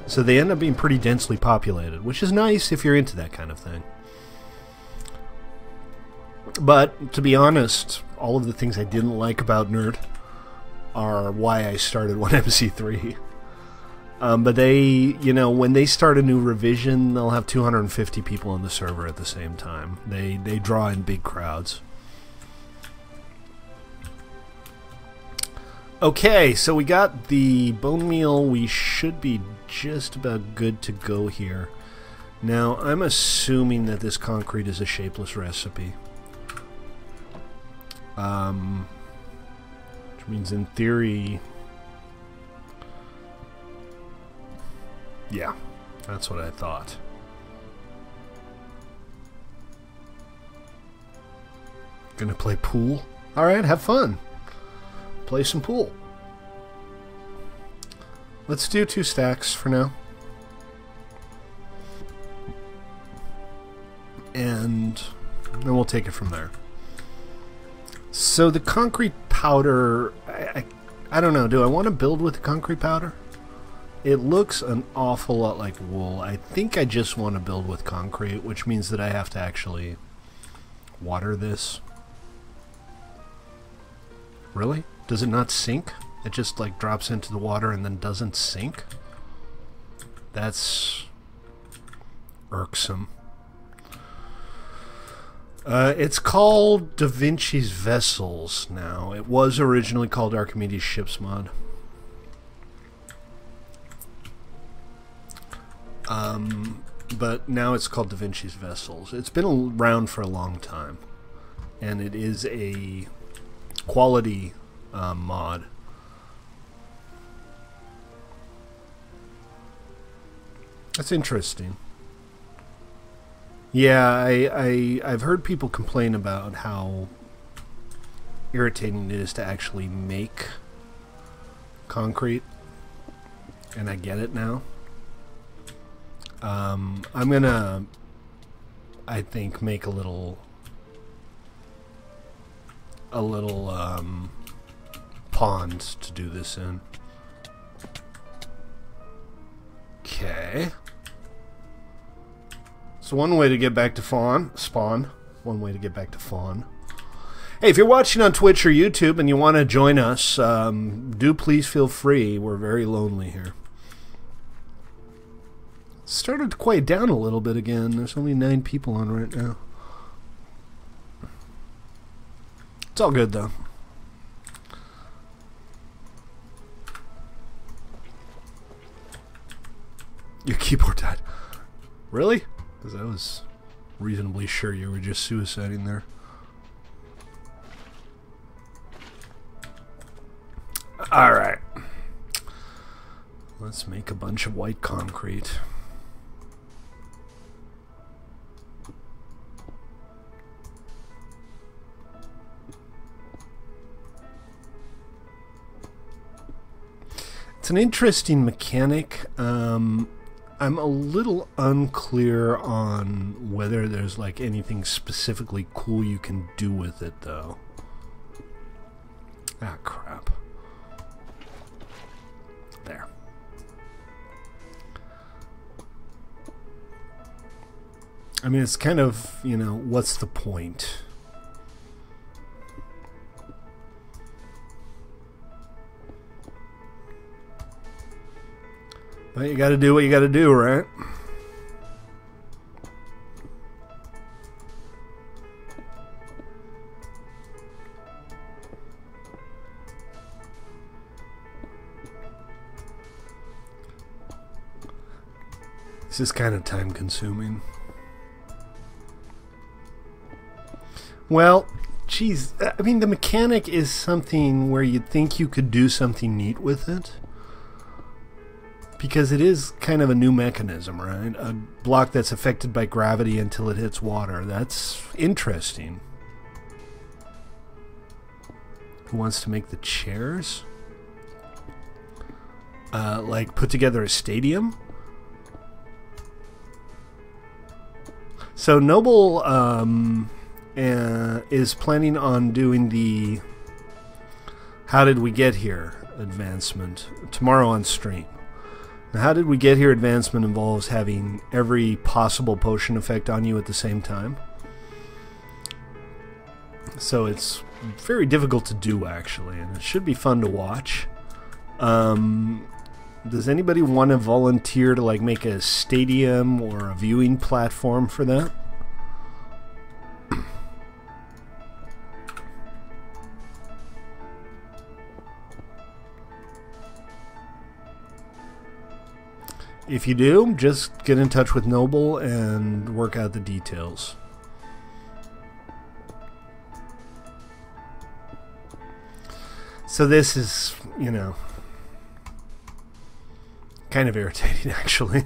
So they end up being pretty densely populated, which is nice if you're into that kind of thing. But, to be honest, all of the things I didn't like about Nerd are why I started 1MC3. But they, you know, when they start a new revision, they'll have 250 people on the server at the same time. They draw in big crowds. Okay, so we got the bone meal. We should be just about good to go here. Now, I'm assuming that this concrete is a shapeless recipe. Which means in theory... Yeah, that's what I thought. Gonna play pool? Alright, have fun. Play some pool. Let's do 2 stacks for now. And then we'll take it from there. So the concrete powder, I don't know, do I want to build with the concrete powder? It looks an awful lot like wool. I think I just want to build with concrete, which means that I have to actually water this. Really? Does it not sink? It just like drops into the water and then doesn't sink? That's irksome. It's called Da Vinci's Vessels now. It was originally called Archimedes Ships Mod. But now it's called Da Vinci's Vessels. It's been around for a long time. And it is a quality mod. That's interesting. Yeah, I've heard people complain about how irritating it is to actually make concrete, and I get it now. I'm gonna, I think, make a little pond to do this in. Okay. So one way to get back to spawn. One way to get back to fawn. Hey, if you're watching on Twitch or YouTube and you want to join us, do please feel free. We're very lonely here. Started to quiet down a little bit again. There's only 9 people on right now. It's all good, though. Your keyboard died. Really? Because I was reasonably sure you were just suiciding there. Alright. Let's make a bunch of white concrete. It's an interesting mechanic. I'm a little unclear on whether there's like anything specifically cool you can do with it, though. Ah, crap. There. I mean, it's kind of, you know, what's the point? But you gotta do what you gotta do, right? This is kind of time consuming. Well, geez, I mean, the mechanic is something where you'd think you could do something neat with it. Because it is kind of a new mechanism, right? A block that's affected by gravity until it hits water. That's interesting. Who wants to make the chairs? Like put together a stadium? So Noble is planning on doing the How Did We Get Here advancement tomorrow on stream. Now, How Did We Get Here advancement involves having every possible potion effect on you at the same time. So it's very difficult to do, actually, and it should be fun to watch. Does anybody want to volunteer to like make a stadium or a viewing platform for that? If you do, just get in touch with Noble and work out the details. So this is, you know, kind of irritating, actually.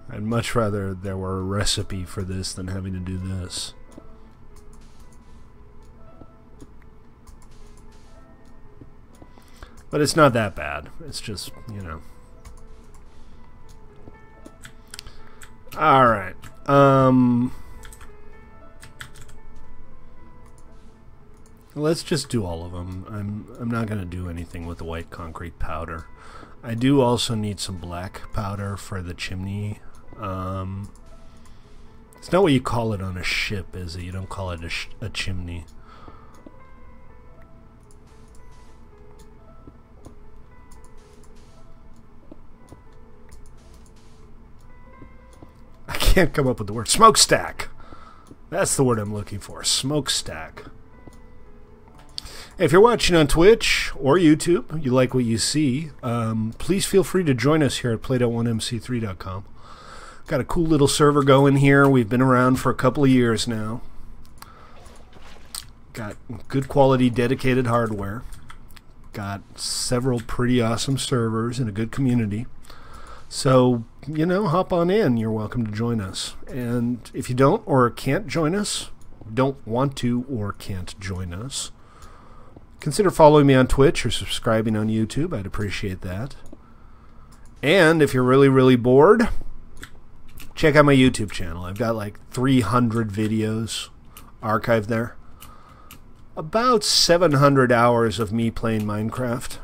I'd much rather there were a recipe for this than having to do this. But it's not that bad. It's just, you know. Alright. Let's just do all of them. I'm not going to do anything with the white concrete powder. I do also need some black powder for the chimney. It's not what you call it on a ship, is it? You don't call it a chimney. I can't come up with the word. Smokestack! That's the word I'm looking for. Smokestack. If you're watching on Twitch or YouTube, you like what you see, please feel free to join us here at Play.1MC3.com. Got a cool little server going here. We've been around for a couple of years now. Got good quality dedicated hardware. Got several pretty awesome servers and a good community. So, you know, hop on in. You're welcome to join us. And if you don't or can't join us, don't want to or can't join us, consider following me on Twitch or subscribing on YouTube. I'd appreciate that. And if you're really, really bored, check out my YouTube channel. I've got like 300 videos archived there. About 700 hours of me playing Minecraft,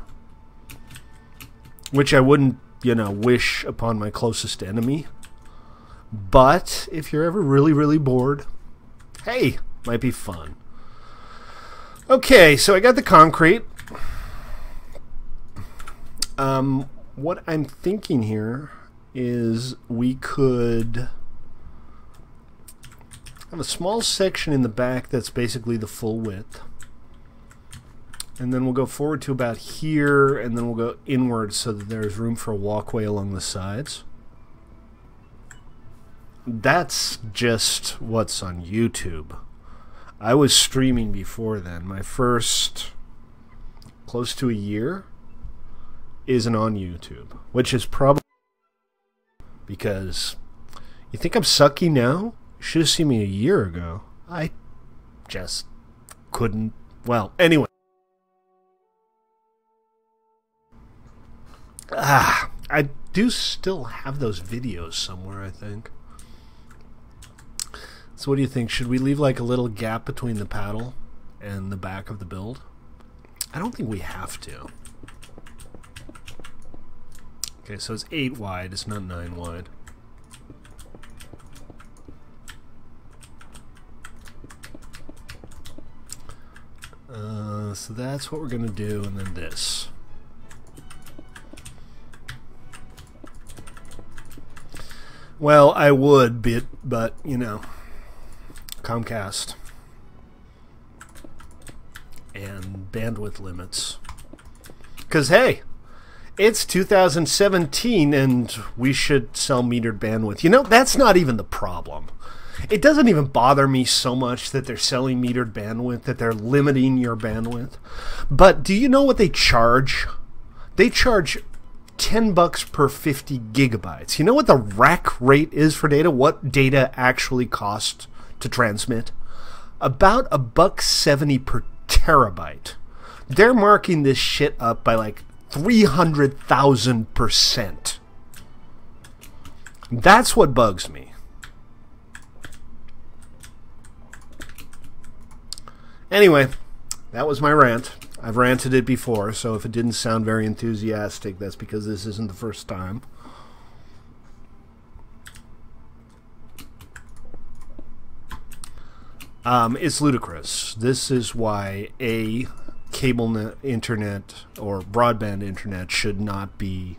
which I wouldn't, you know, wish upon my closest enemy. But if you're ever really, really bored, hey, might be fun. Okay, so I got the concrete. What I'm thinking here is we could have a small section in the back that's basically the full width. And then we'll go forward to about here, and then we'll go inward so that there's room for a walkway along the sides. That's just what's on YouTube. I was streaming before then. My first close to a year isn't on YouTube, which is probably because you think I'm sucky now? You should have seen me a year ago. I just couldn't. Well, anyway. I do still have those videos somewhere, I think. So what do you think? Should we leave like a little gap between the paddle and the back of the build? I don't think we have to. Okay, so it's 8 wide, it's not 9 wide. So that's what we're going to do, and then this. Well, I would, but you know, Comcast and bandwidth limits. Because, hey, it's 2017 and we should sell metered bandwidth. You know, that's not even the problem. It doesn't even bother me so much that they're selling metered bandwidth, that they're limiting your bandwidth. But do you know what they charge? They charge $10 per 50 gigabytes. You know what the rack rate is for data? What data actually costs to transmit? About $1.70 per terabyte. They're marking this shit up by like 300,000%. That's what bugs me. Anyway, that was my rant. I've ranted it before, so if it didn't sound very enthusiastic, that's because this isn't the first time. It's ludicrous. This is why cable internet or broadband internet should not be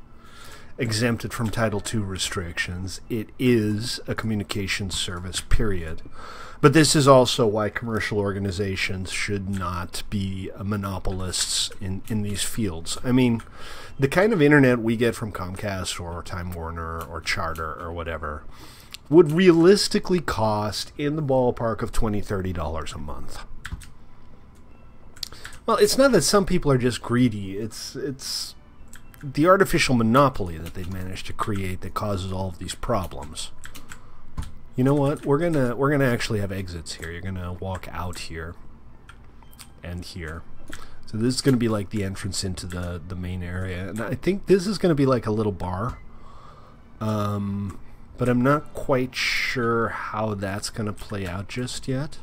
exempted from Title II restrictions. It is a communications service, period. But this is also why commercial organizations should not be monopolists in these fields. I mean, the kind of internet we get from Comcast or Time Warner or Charter or whatever would realistically cost in the ballpark of $20, $30 a month. Well, it's not that some people are just greedy. It's the artificial monopoly that they've managed to create that causes all of these problems. You know what? We're gonna actually have exits here. You're gonna walk out here and here. So this is gonna be like the entrance into the main area, and I think this is gonna be like a little bar. But I'm not quite sure how that's gonna play out just yet.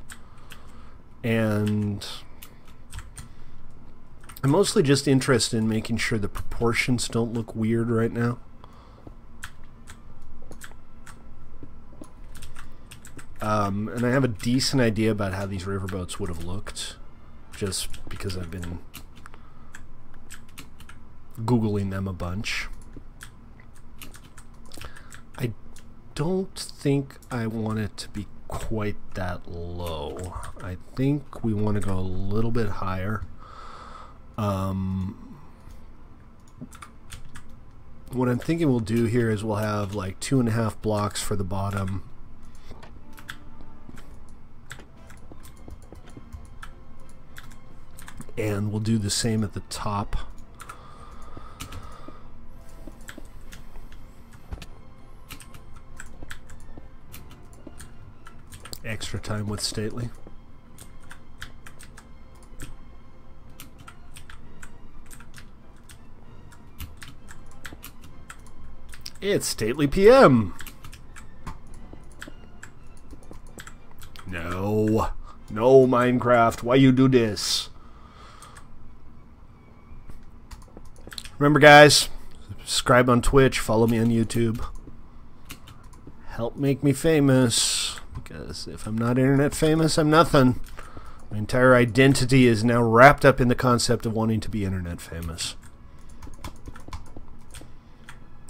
And I'm mostly just interested in making sure the proportions don't look weird right now. And I have a decent idea about how these riverboats would have looked, just because I've been Googling them a bunch. I don't think I want it to be quite that low. I think we want to go a little bit higher. What I'm thinking we'll do here is we'll have like 2.5 blocks for the bottom. And we'll do the same at the top. Extra time with Stately. It's Stately PM. No. No, Minecraft. Why you do this? Remember, guys, subscribe on Twitch, follow me on YouTube. Help make me famous, because if I'm not internet famous, I'm nothing. My entire identity is now wrapped up in the concept of wanting to be internet famous.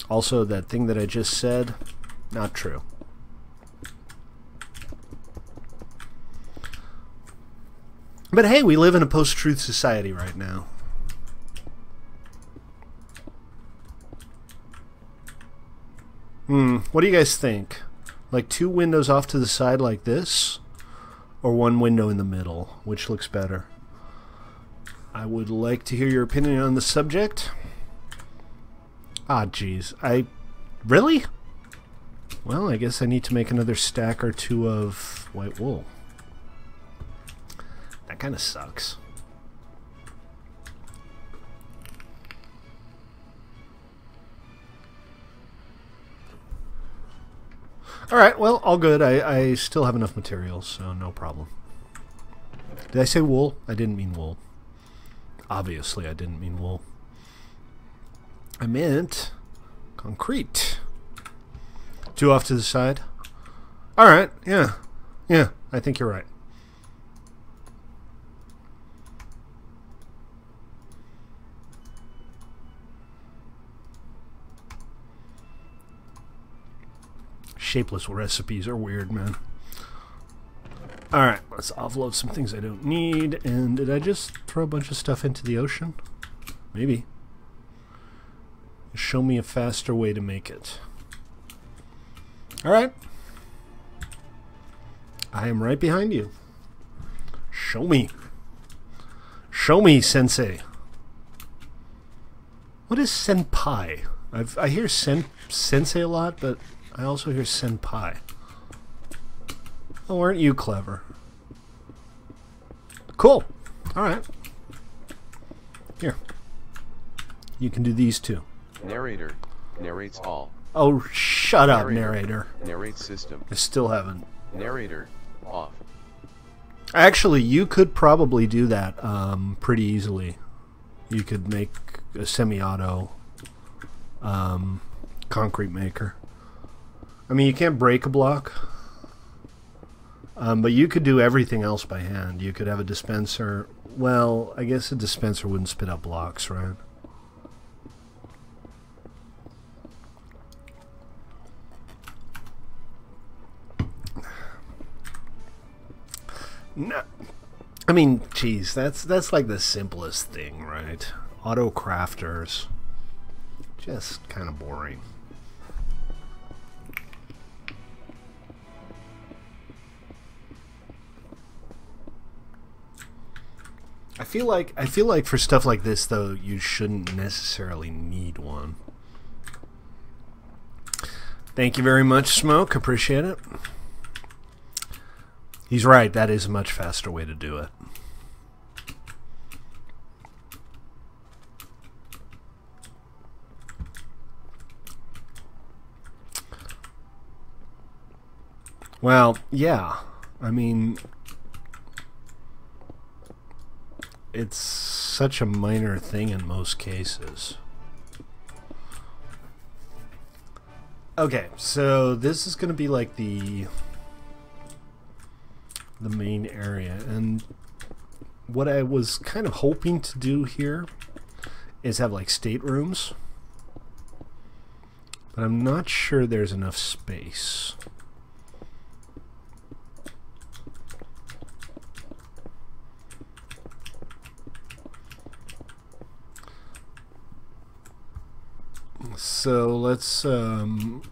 Also, that thing that I just said, not true. But hey, we live in a post-truth society right now. What do you guys think? Like 2 windows off to the side like this? Or 1 window in the middle? Which looks better? I would like to hear your opinion on the subject. Ah, jeez. Really? Well, I guess I need to make another stack or 2 of white wool. That kind of sucks. Alright, well, all good. I still have enough materials, so no problem. Did I say wool? I didn't mean wool. Obviously, I didn't mean wool. I meant concrete. 2 off to the side. Alright, yeah. Yeah, I think you're right. Shapeless recipes are weird, man. Alright, let's offload some things I don't need. And did I just throw a bunch of stuff into the ocean? Maybe. Show me a faster way to make it. Alright. I am right behind you. Show me. Show me, sensei. What is senpai? I hear sensei a lot, but I also hear senpai. Oh, aren't you clever? Cool. Alright. Here. You can do these 2. Narrator. Narrates all. Oh, shut up, narrator. Narrate system. I still haven't. Narrator. Off. Actually, you could probably do that pretty easily. You could make a semi-auto concrete maker. I mean, you can't break a block, but you could do everything else by hand. You could have a dispenser. Well, I guess a dispenser wouldn't spit out blocks, right? No, I mean, geez, that's like the simplest thing, right? Auto crafters, just kind of boring. I feel like for stuff like this, though, you shouldn't necessarily need one. Thank you very much, Smoke. Appreciate it. He's right. That is a much faster way to do it. Well, yeah. I mean, it's such a minor thing in most cases. Okay, so this is going to be like the main area, and what I was kind of hoping to do here is have like staterooms, but I'm not sure there's enough space. So let's think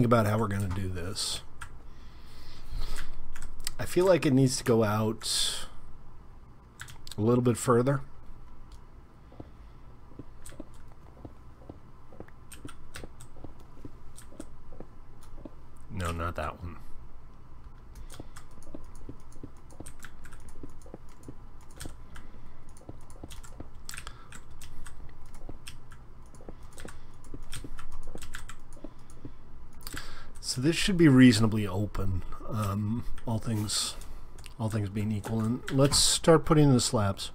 about how we're going to do this. I feel like it needs to go out a little bit further. No, not that one. So this should be reasonably open, all things being equal. And let's start putting in the slabs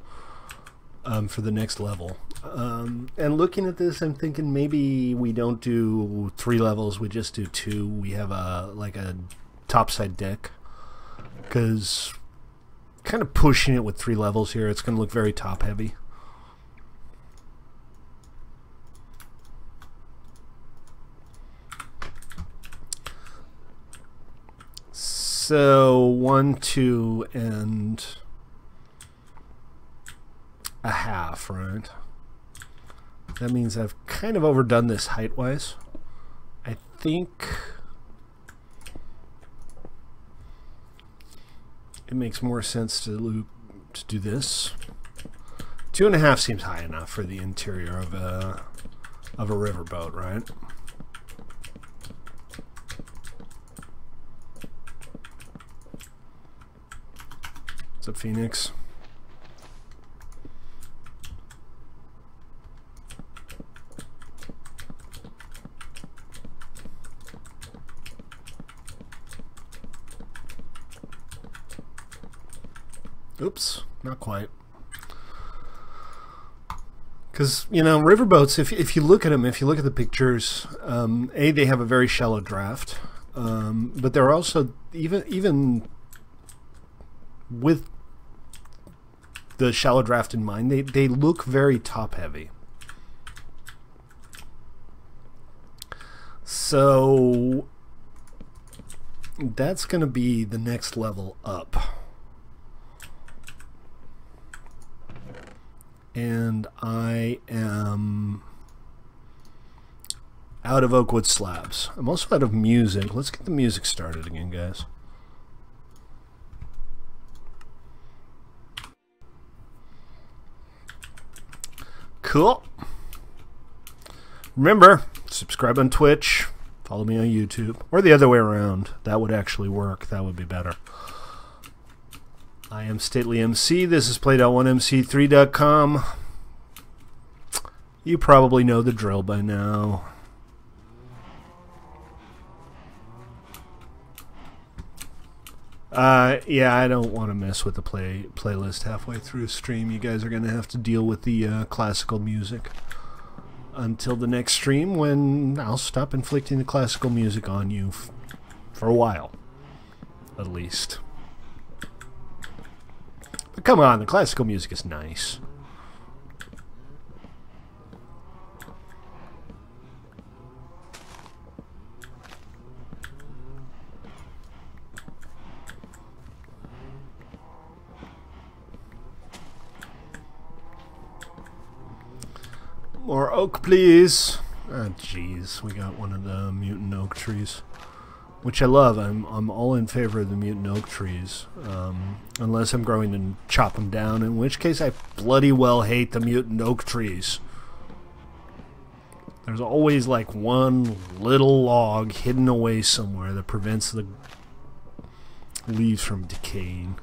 for the next level. And looking at this, I'm thinking maybe we don't do 3 levels, we just do 2. We have like a topside deck, because kind of pushing it with 3 levels here. It's going to look very top heavy. So 1, 2, and a half, right? That means I've kind of overdone this height-wise. I think it makes more sense to do this. 2.5 seems high enough for the interior of a riverboat, right? What's up, Phoenix? Oops, not quite. Because, you know, riverboats, if you look at them, if you look at the pictures, A, they have a very shallow draft, but they're also, even with the shallow draft in mind, they look very top heavy. So that's going to be the next level up. And I am out of oakwood slabs. I'm also out of music. Let's get the music started again, guys. Cool. Remember, subscribe on Twitch, follow me on YouTube, or the other way around. That would actually work. That would be better. I am Stately MC. This is Play.1MC3.com. You probably know the drill by now. Yeah, I don't want to mess with the playlist halfway through stream. You guys are going to have to deal with the classical music until the next stream, when I'll stop inflicting the classical music on you for a while, at least. But come on, the classical music is nice. More oak, please. Ah, jeez, we got one of the mutant oak trees, which I love. I'm all in favor of the mutant oak trees, unless I'm going to chop them down, in which case I bloody well hate the mutant oak trees. There's always like one little log hidden away somewhere that prevents the leaves from decaying.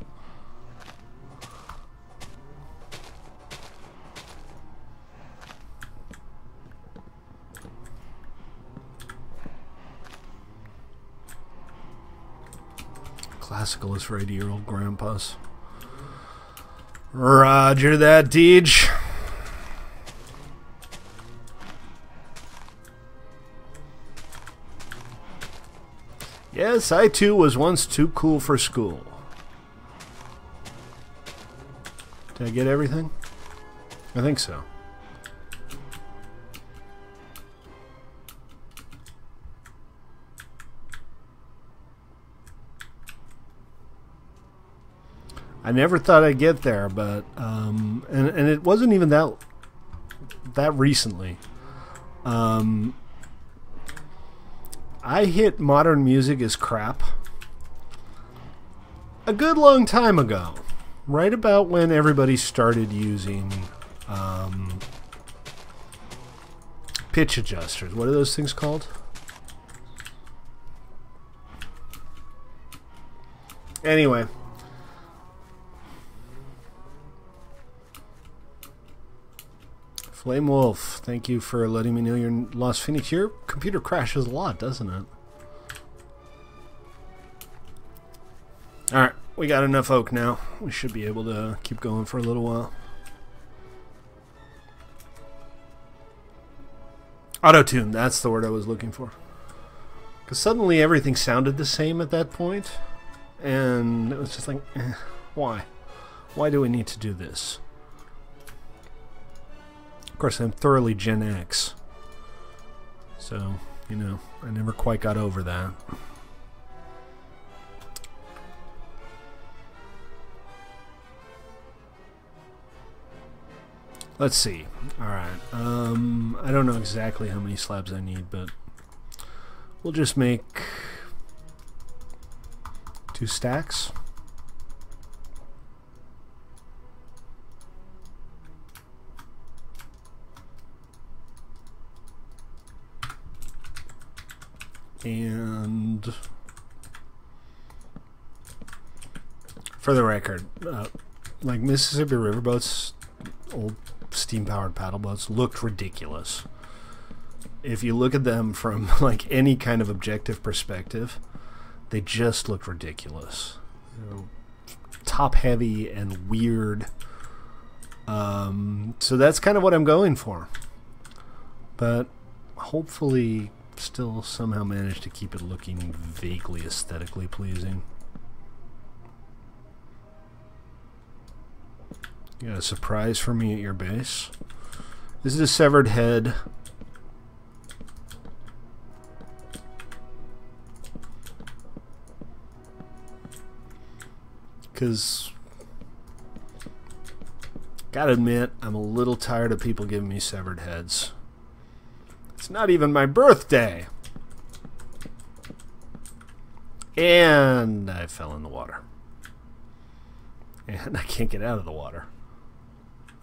Classical is for 80-year-old grandpas. Roger that, Deej. Yes, I too was once too cool for school. Did I get everything? I think so. I never thought I'd get there, but and it wasn't even that recently. I hit modern music as crap a good long time ago, right about when everybody started using pitch adjusters. What are those things called? Anyway. Flame Wolf, thank you for letting me know you're in Lost Phoenix. Your computer crashes a lot, doesn't it? Alright, we got enough oak now. We should be able to keep going for a little while. Auto-tune, that's the word I was looking for. Because suddenly everything sounded the same at that point, and it was just like, why? Why do we need to do this? Of course, I'm thoroughly Gen X. So, you know, I never quite got over that. Let's see. Alright. I don't know exactly how many slabs I need, but we'll just make 2 stacks. And for the record, like Mississippi riverboats, old steam-powered paddle boats, looked ridiculous. If you look at them from like any kind of objective perspective, they just looked ridiculous. You know, top-heavy and weird. So that's kind of what I'm going for. But hopefully still somehow manage to keep it looking vaguely aesthetically pleasing. You got a surprise for me at your base. This is a severed head. Because, gotta admit, I'm a little tired of people giving me severed heads. It's not even my birthday! And I fell in the water. And I can't get out of the water.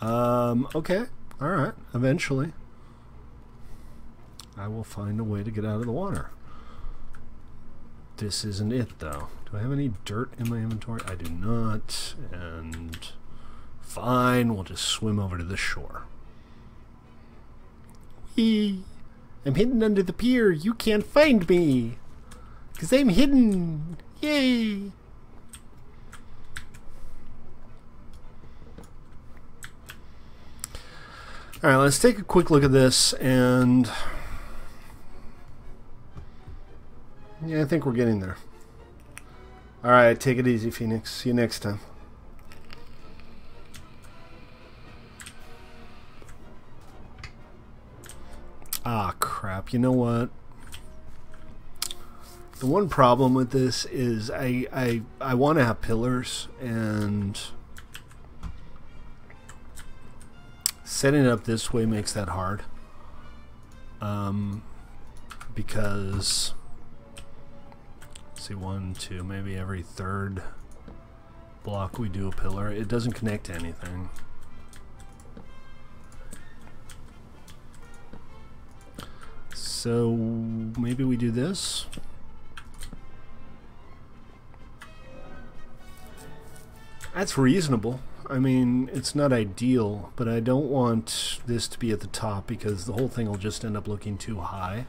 Okay. Alright. Eventually, I will find a way to get out of the water. This isn't it, though. Do I have any dirt in my inventory? I do not. And fine, we'll just swim over to the shore. Whee! I'm hidden under the pier. You can't find me. 'Cause I'm hidden. Yay! Alright, let's take a quick look at this, and yeah, I think we're getting there. Alright, take it easy, Phoenix. See you next time. Ah, crap. You know what? The one problem with this is I want to have pillars, and setting it up this way makes that hard. Because, let's see, 1, 2, maybe every third block we do a pillar. It doesn't connect to anything. So maybe we do this. That's reasonable. I mean, it's not ideal, but I don't want this to be at the top because the whole thing will just end up looking too high.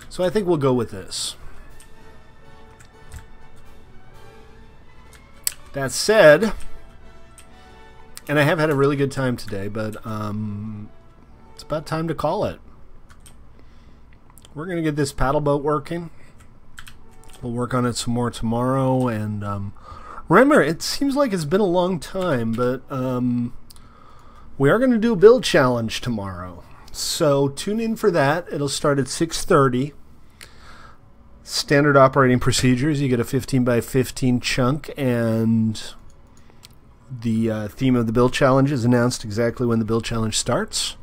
So I think we'll go with this. That said, and I have had a really good time today, but it's about time to call it. We're going to get this paddle boat working. We'll work on it some more tomorrow. And remember, it seems like it's been a long time, but we are going to do a build challenge tomorrow. So tune in for that. It'll start at 6:30. Standard operating procedures. You get a 15 by 15 chunk, and the theme of the build challenge is announced exactly when the build challenge starts.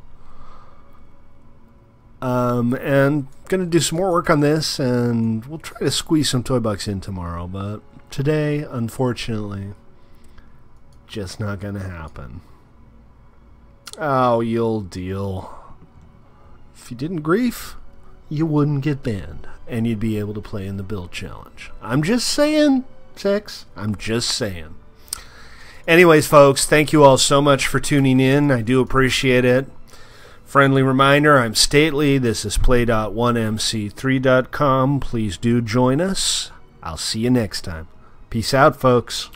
And gonna do some more work on this, and we'll try to squeeze some ToyBox in tomorrow, but today, unfortunately, just not gonna happen. Oh, you'll deal. If you didn't grief, you wouldn't get banned, and you'd be able to play in the build challenge. I'm just saying, Sex. I'm just saying. Anyways, folks, thank you all so much for tuning in. I do appreciate it. Friendly reminder, I'm Stately. This is play.1mc3.com. Please do join us. I'll see you next time. Peace out, folks.